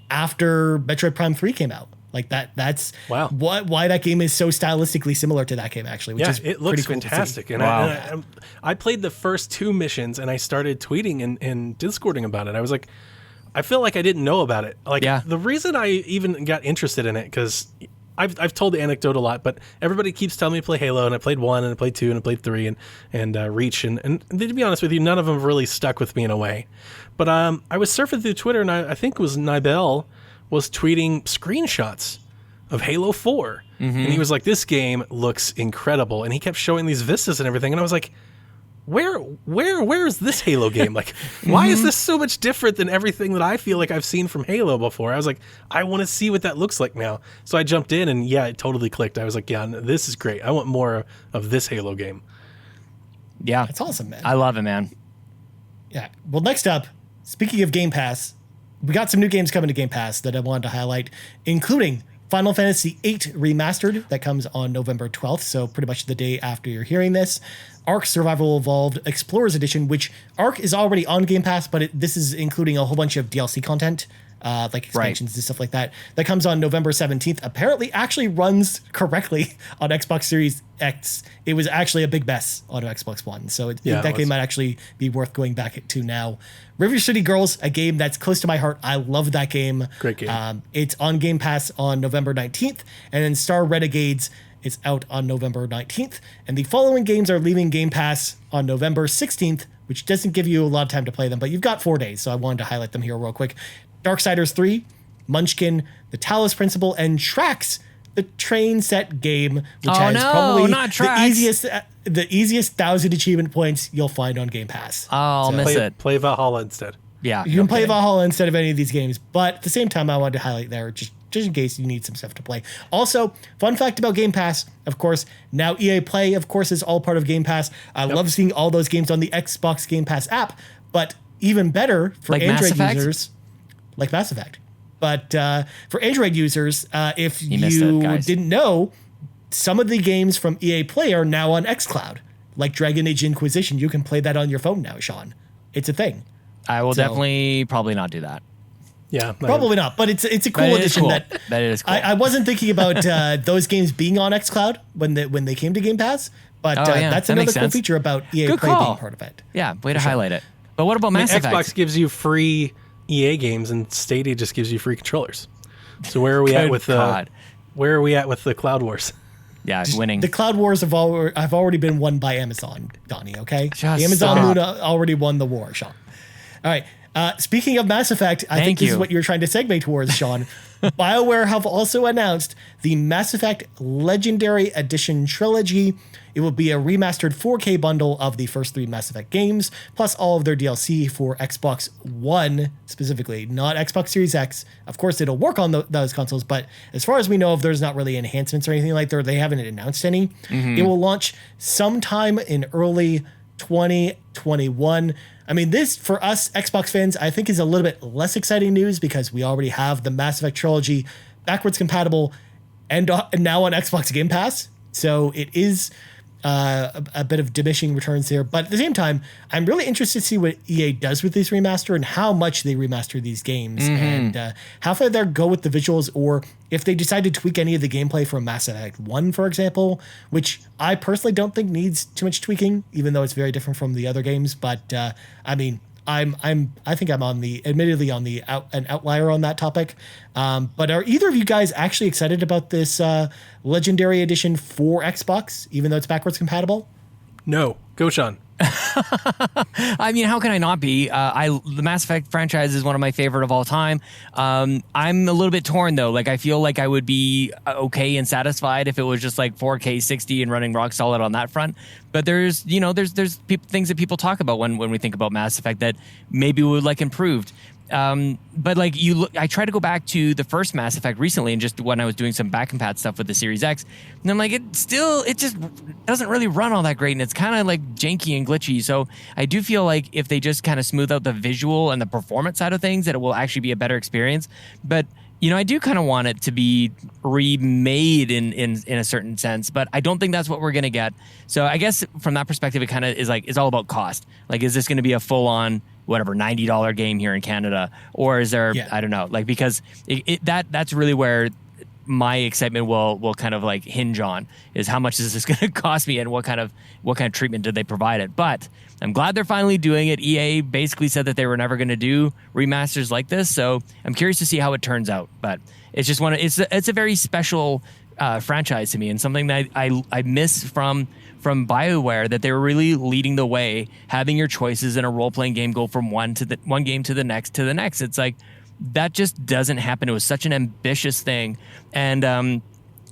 after Metroid Prime 3 came out. Like that's wow. Why that game is so stylistically similar to that game, actually. Which is it looks pretty cool fantastic. And wow. I played the first 2 missions, and I started tweeting and Discording about it. I was like, I feel like I didn't know about it. The reason I even got interested in it, because I've told the anecdote a lot, but everybody keeps telling me to play Halo, and I played 1, and I played 2, and I played 3, and Reach, and to be honest with you, none of them really stuck with me in a way. But I was surfing through Twitter, and I think it was Nibel was tweeting screenshots of Halo 4. And he was like, this game looks incredible. And he kept showing these vistas and everything. And I was like, where is this Halo game? Like, why is this so much different than everything that I feel like I've seen from Halo before? I was like, I want to see what that looks like now. So I jumped in, and yeah, it totally clicked. I was like, yeah, this is great. I want more of this Halo game. Yeah. That's awesome, man. I love it, man. Yeah. Well, next up, speaking of Game Pass, we got some new games coming to Game Pass that I wanted to highlight, including Final Fantasy VIII Remastered that comes on November 12th, so pretty much the day after you're hearing this. Ark Survival Evolved Explorers Edition, which Ark is already on Game Pass, but this is including a whole bunch of DLC content, like expansions and stuff like that. That comes on November 17th. Apparently actually runs correctly on Xbox Series X. It was actually a big mess on Xbox One, so that game might actually be worth going back to now. River City Girls, a game that's close to my heart. I love that game. Great game. It's on Game Pass on November 19th, and then Star Renegades is out on November 19th. And the following games are leaving Game Pass on November 16th, which doesn't give you a lot of time to play them, but you've got 4 days, so I wanted to highlight them here real quick. Darksiders 3, Munchkin, The Talos Principle, and Trax, the train set game, which has probably the easiest 1,000 achievement points you'll find on Game Pass. I'll miss it. Play Valhalla instead. Yeah. You can play Valhalla instead of any of these games, but at the same time, I wanted to highlight there just in case you need some stuff to play. Also, fun fact about Game Pass, of course, now EA Play, of course, is all part of Game Pass. I love seeing all those games on the Xbox Game Pass app, but even better for Android users, like Mass Effect. But for Android users, if you didn't know, some of the games from EA Play are now on xCloud, like Dragon Age Inquisition. You can play that on your phone now, Sean. It's a thing. I will definitely probably not do that. Yeah, Probably not, but it's a But cool it is addition cool. that That is cool. I wasn't thinking about those games being on xCloud when they came to Game Pass, but yeah, that's that another makes cool sense. feature about EA Good Play call. being part of it. Yeah, way to highlight it. But what about I mean, Mass Effect? Xbox gives you free EA games, and Stadia just gives you free controllers. So where are we at Good with God. where are we at with the Cloud Wars? Yeah, winning. The Cloud Wars have already been won by Amazon, Donnie, okay? Just the Amazon stop. Luna already won the war, Sean. All right. Speaking of Mass Effect, I think Thank this is you. what you're trying to segue towards, Sean. BioWare have also announced the Mass Effect Legendary Edition Trilogy. It will be a remastered 4K bundle of the first 3 Mass Effect games, plus all of their DLC for Xbox One specifically, not Xbox Series X. Of course, it'll work on those consoles, but as far as we know, if there's not really enhancements or anything like that, they haven't announced any. It will launch sometime in early 2021. I mean, this, for us Xbox fans, I think is a little bit less exciting news because we already have the Mass Effect trilogy backwards compatible and now on Xbox Game Pass. So it is a bit of diminishing returns there. But at the same time, I'm really interested to see what EA does with this remaster and how much they remaster these games and how far they go with the visuals, or if they decide to tweak any of the gameplay from Mass Effect 1, for example, which I personally don't think needs too much tweaking, even though it's very different from the other games. But I mean, I think I'm admittedly on an outlier on that topic. But are either of you guys actually excited about this Legendary Edition for Xbox, even though it's backwards compatible? No, go Sean. I mean, how can I not be? The Mass Effect franchise is one of my favorite of all time. I'm a little bit torn though. Like, I feel like I would be okay and satisfied if it was just like 4K 60 and running rock solid on that front. But there's things that people talk about when we think about Mass Effect that maybe we would like improved. But like I tried to go back to the first Mass Effect recently, and just when I was doing some back compat stuff with the Series X, and I'm like, it just doesn't really run all that great, and it's kind of like janky and glitchy. So I do feel like if they just kind of smooth out the visual and the performance side of things, that it will actually be a better experience. But I do kind of want it to be remade in a certain sense, but I don't think that's what we're going to get. So I guess from that perspective, it kind of is like, it's all about cost. Like, is this going to be a full on, whatever, $90 game here in Canada? Or is there, I don't know, like, because that's really where my excitement will kind of like hinge on, is how much is this going to cost me and what kind of treatment did they provide it. But I'm glad they're finally doing it. EA basically said that they were never going to do remasters like this, so I'm curious to see how it turns out. But it's just it's a very special franchise to me, and something that I miss from BioWare, that they were really leading the way, having your choices in a role-playing game go from one game to the next to the next. It's like, that just doesn't happen. It was such an ambitious thing. And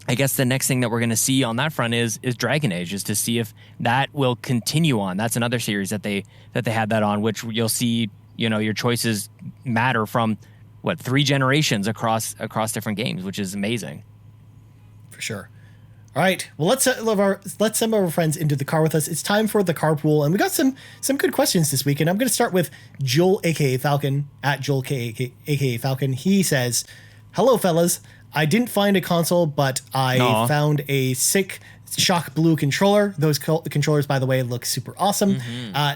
I guess the next thing that we're going to see on that front is Dragon Age, is to see if that will continue on. That's another series that they had that on, which you'll see, your choices matter from 3 generations across different games, which is amazing. For sure. All right. Well, let's some of our friends into the car with us. It's time for the carpool, and we got some good questions this week. And I'm going to start with Joel, aka Falcon, at Joel, aka Falcon. He says, "Hello, fellas. I didn't find a console, but I found a sick Shock Blue controller. Those controllers, by the way, look super awesome.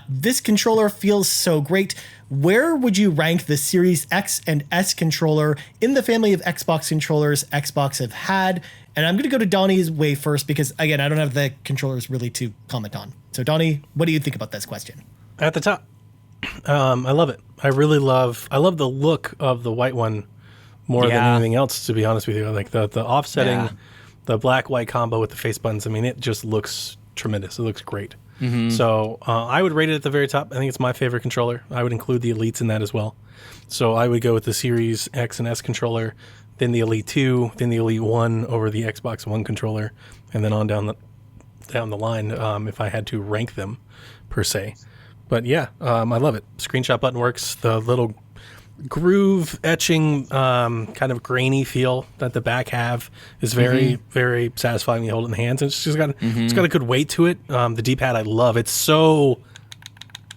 This controller feels so great. Where would you rank the Series X and S controller in the family of Xbox controllers Xbox have had?" And I'm going to go to Donnie's way first because, again, I don't have the controllers really to comment on. So, Donnie, what do you think about this question? At the top, I love it. I love the look of the white one more than anything else, to be honest with you. Like the offsetting, the black-white combo with the face buttons. I mean, it just looks tremendous. It looks great. So I would rate it at the very top. I think it's my favorite controller. I would include the Elites in that as well. So I would go with the Series X and S controller, then the Elite 2, then the Elite 1 over the Xbox One controller, and then on down the line if I had to rank them per se. But yeah, I love it. Screenshot button works. The little groove etching kind of grainy feel that the back have is very, very satisfying when you hold it in the hands. And it's just got it's got a good weight to it. The D-pad I love. It's so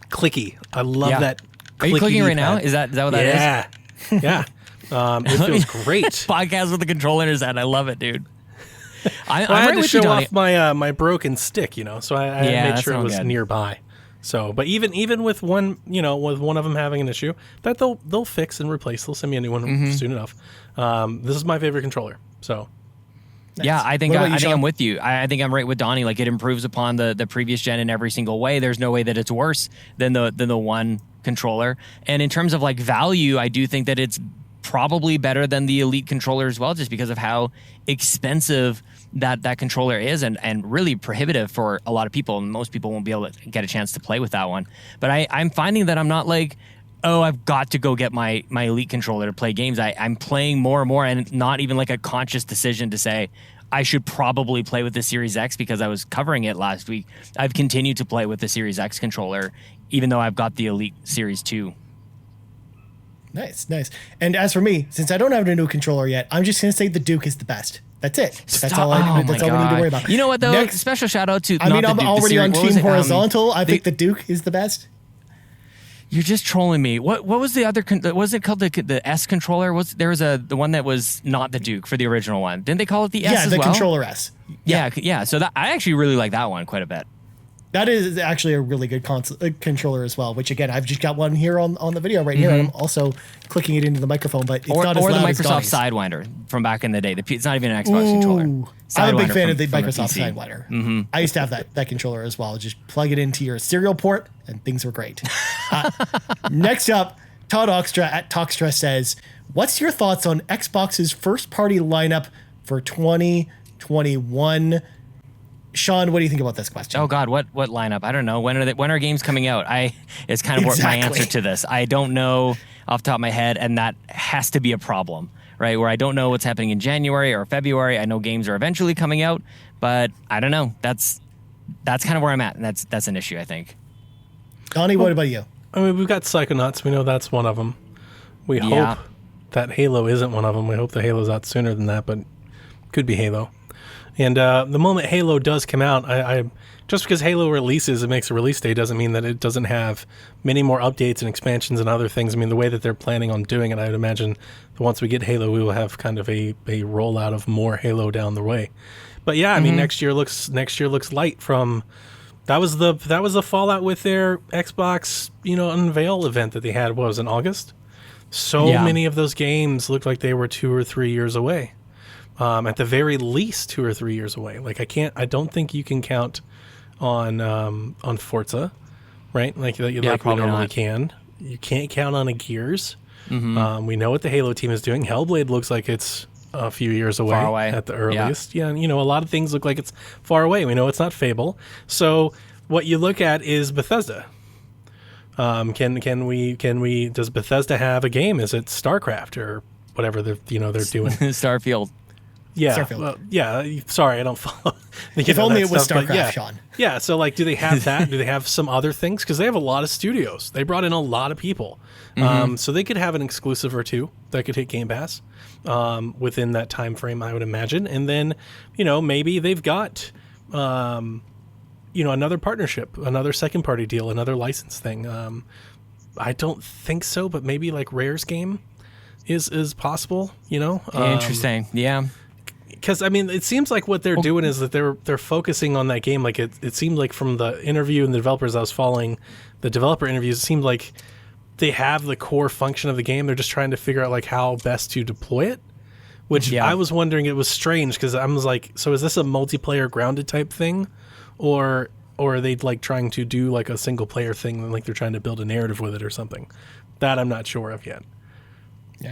clicky. I love that. Are you clicking right now? D-pad. Is that what that is? Yeah. It feels great. Podcast with the controller in his hand. I love it, dude. I had to show off my my broken stick, so I made sure it was nearby. So, but even with one, with one of them having an issue, that they'll fix and replace. They'll send me a new one soon enough. This is my favorite controller. So. Yeah, I think Sean? I'm with you. I think I'm right with Donnie. Like, it improves upon the previous gen in every single way. There's no way that it's worse than the one controller. And in terms of like value, I do think that it's probably better than the Elite controller as well, just because of how expensive that controller is and really prohibitive for a lot of people. And most people won't be able to get a chance to play with that one. But I'm finding that I'm not like, oh, I've got to go get my Elite controller to play games. I'm playing more and more, and not even like a conscious decision to say, I should probably play with the Series X because I was covering it last week. I've continued to play with the Series X controller, even though I've got the Elite Series 2. Nice. And as for me, since I don't have a new controller yet, I'm just going to say the Duke is the best. That's it. That's all we need to worry about. You know what, though? Next, special shout out to. I'm already on Team Horizontal. I think the Duke is the best. You're just trolling me. What was the other? Was it called the S controller? There was the one that was not the Duke for the original one. Didn't they call it the S as well? Yeah, the controller S. Yeah. So I actually really like that one quite a bit. That is actually a really good controller as well, which again, I've just got one here on the video right here. And I'm also clicking it into the microphone, but it's not as loud as Donnie's. Or the Microsoft Sidewinder from back in the day. It's not even an Xbox controller. I'm a big fan of the Microsoft Sidewinder. I used to have that controller as well. Just plug it into your serial port and things were great. Next up, Todd Oxtra at Toxtra says, what's your thoughts on Xbox's first-party lineup for 2021? Sean, what do you think about this question? Oh God, what lineup? I don't know. When are games coming out? It's kind of my answer to this. I don't know off the top of my head, and that has to be a problem, right? Where I don't know what's happening in January or February. I know games are eventually coming out, but I don't know. That's kind of where I'm at, and that's an issue, I think. Donnie, what about you? I mean, we've got Psychonauts. We know that's one of them. We hope that Halo isn't one of them. We hope the Halo's out sooner than that, but could be Halo. And the moment Halo does come out, I just because Halo releases, it makes a release date, doesn't mean that it doesn't have many more updates and expansions and other things. I mean, the way that they're planning on doing it, I would imagine that once we get Halo, we will have kind of a rollout of more Halo down the way. But yeah, I mean, next year looks light from. That was the fallout with their Xbox, unveil event that they had. What was it, in August? So many of those games looked like they were 2 or 3 years away. At the very least 2 or 3 years away. Like I don't think you can count on Forza, right? Like we normally can. You can't count on a Gears. We know what the Halo team is doing. Hellblade looks like it's a few years away, far away at the earliest. Yeah, and a lot of things look like it's far away. We know it's not Fable. So what you look at is Bethesda. Does Bethesda have a game? Is it StarCraft or whatever they're doing? Starfield. Yeah, sorry, I don't follow. If only it was stuff, StarCraft, Sean. Yeah, so like, do they have that? Do they have some other things? Because they have a lot of studios. They brought in a lot of people, so they could have an exclusive or two that could hit Game Pass within that time frame, I would imagine. And then, maybe they've got, another partnership, another second party deal, another license thing. I don't think so, but maybe like Rare's game is possible. Interesting. Yeah. Because I mean, it seems like what they're doing is that they're focusing on that game. Like it seemed like from the interview and the developers I was following, the developer interviews, it seemed like they have the core function of the game. They're just trying to figure out like how best to deploy it. Which I was wondering, it was strange because I was like, so is this a multiplayer grounded type thing, or are they like trying to do like a single player thing and like they're trying to build a narrative with it or something? That I'm not sure of yet.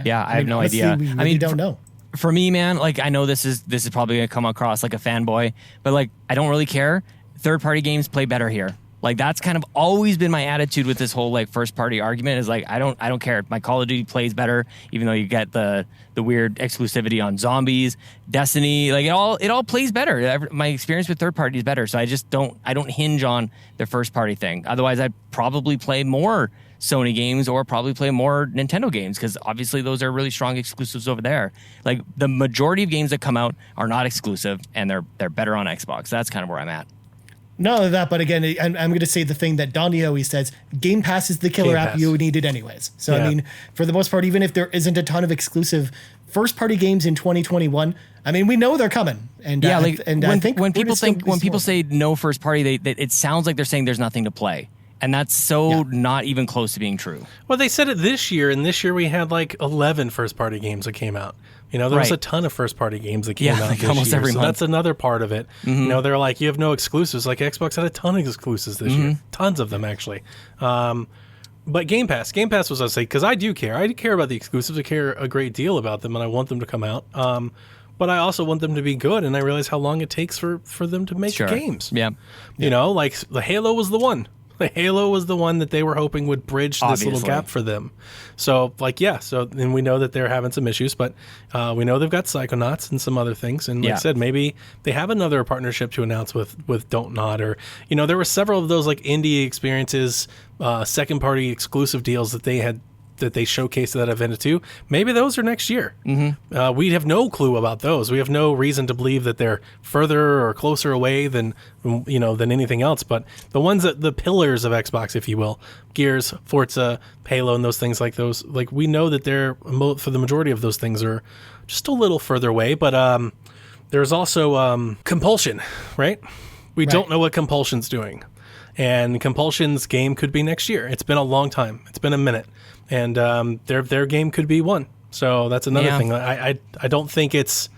Yeah, I have no idea. We really don't know. For me, man, like I know this is probably gonna come across like a fanboy, but like I don't really care. Third-party games play better here. Like that's kind of always been my attitude with this whole like first-party argument. Is like I don't care. My Call of Duty plays better, even though you get the weird exclusivity on zombies, Destiny. Like it all plays better. My experience with third-party is better, so I don't hinge on the first-party thing. Otherwise, I'd probably play more Sony games or probably play more Nintendo games because obviously those are really strong exclusives over there. Like the majority of games that come out are not exclusive and they're better on Xbox. That's kind of where I'm at. Not only that, but again, I'm going to say the thing that Donnie always says, Game Pass is the killer app you needed anyways. So, I mean, for the most part, even if there isn't a ton of exclusive first-party games in 2021, I mean, we know they're coming. And I think when people say no first-party, it sounds like they're saying there's nothing to play. And that's so not even close to being true. Well, they said it this year, and this year we had like 11 first-party games that came out. You know, there was a ton of first-party games that came out like this almost year. every So month. that's another part of it. You know, they're like, you have no exclusives. Like Xbox had a ton of exclusives this year. Tons of them, actually. But Game Pass was, I say, because I do care. I care about the exclusives. I care a great deal about them, and I want them to come out. But I also want them to be good, and I realize how long it takes for them to make games. Yeah. You know, like the Halo was the one. The Halo was the one that they were hoping would bridge this little gap for them. So, like, and we know that they're having some issues, but we know they've got Psychonauts and some other things. And like I said, maybe they have another partnership to announce with Don't Nod. Or, you know, there were several of those, like, indie experiences, second-party exclusive deals that they showcased at that event too. Maybe those are next year. We have no clue about those. We have no reason to believe that they're further or closer away than anything else. But the ones the pillars of Xbox, if you will, Gears, Forza, Halo, and those things like those, like we know that they're for the majority of those things are just a little further away. But there's also Compulsion, right? We don't know what Compulsion's doing. And Compulsion's game could be next year. It's been a long time. It's been a minute. And their game could be one. So that's another thing. I don't think it's...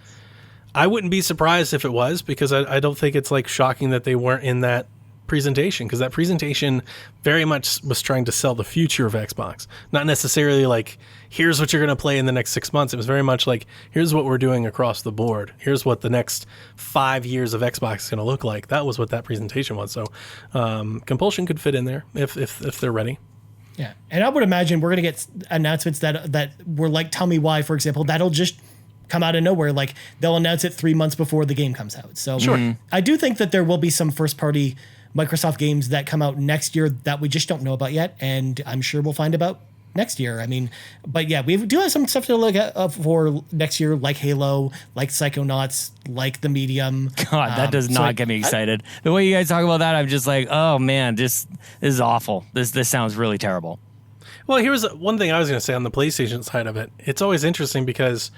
I wouldn't be surprised if it was, because I don't think it's like shocking that they weren't in that presentation, because that presentation very much was trying to sell the future of Xbox. Not necessarily like, here's what you're going to play in the next 6 months. It was very much like, here's what we're doing across the board. Here's what the next 5 years of Xbox is going to look like. That was what that presentation was. So Compulsion could fit in there if they're ready. Yeah, and I would imagine we're going to get announcements that were like Tell Me Why, for example, that'll just come out of nowhere. Like they'll announce it 3 months before the game comes out. So I do think that there will be some first-party Microsoft games that come out next year that we just don't know about yet, and I'm sure we'll find about next year. I mean, but yeah, we do have some stuff to look at for next year, like Halo, like Psychonauts, like The Medium. God, that does not get me excited. The way you guys talk about that, I'm just like, oh man, this is awful. This sounds really terrible. Well, here's one thing I was going to say on the PlayStation side of it. It's always interesting because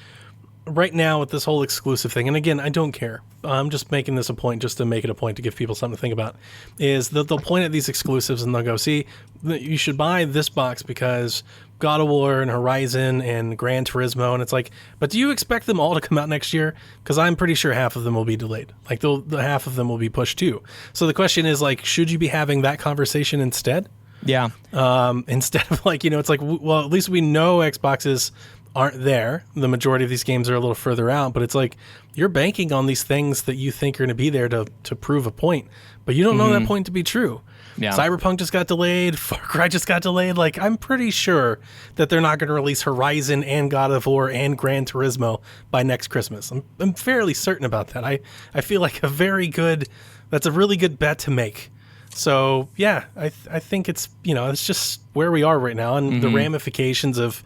right now with this whole exclusive thing, and again, I don't care. I'm just making this a point just to make it a point to give people something to think about, is that they'll point at these exclusives and they'll go, see, you should buy this box because God of War and Horizon and Gran Turismo, and it's like, but do you expect them all to come out next year? Because I'm pretty sure half of them will be delayed. Like the half of them will be pushed too. So the question is like, should you be having that conversation instead? Yeah. Instead of like, it's like, well, at least we know Xboxes aren't there. The majority of these games are a little further out, but it's like you're banking on these things that you think are going to be there to prove a point, but you don't know that point to be true. Yeah. Cyberpunk just got delayed. Far Cry just got delayed. Like, I'm pretty sure that they're not going to release Horizon and God of War and Gran Turismo by next Christmas. I'm fairly certain about that. I feel like that's a really good bet to make. So yeah, I think it's, it's just where we are right now, and the ramifications of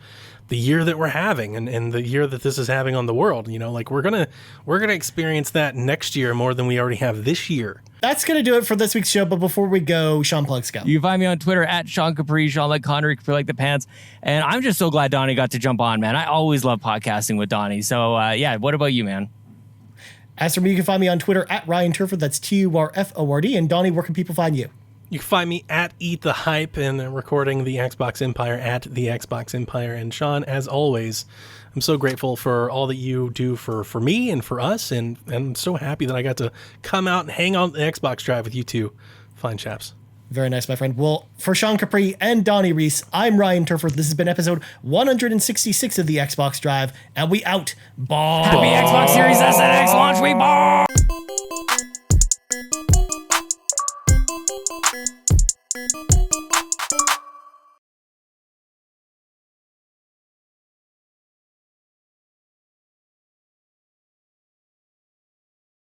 the year that we're having and the year that this is having on the world. Like we're gonna experience that next year more than we already have this year. That's gonna do it for this week's show. But before we go, Sean, plugs go. You can find me on Twitter at Sean Capri, Sean like Connery, Capri like the pants. And I'm just so glad Donnie got to jump on, man. I always love podcasting with Donnie. So yeah, what about you, man? As for me, you can find me on Twitter at Ryan Turford. That's TURFORD. And Donnie, where can people find you? You can find me at Eat the Hype and recording the Xbox Empire at the Xbox Empire. And Sean, as always, I'm so grateful for all that you do for me and for us. And I'm so happy that I got to come out and hang on the Xbox Drive with you two fine chaps. Very nice, my friend. Well, for Sean Capri and Donnie Reece, I'm Ryan Turford. This has been episode 166 of the Xbox Drive, and we out. Bye. Happy Xbox Series S and X launch week. Bye.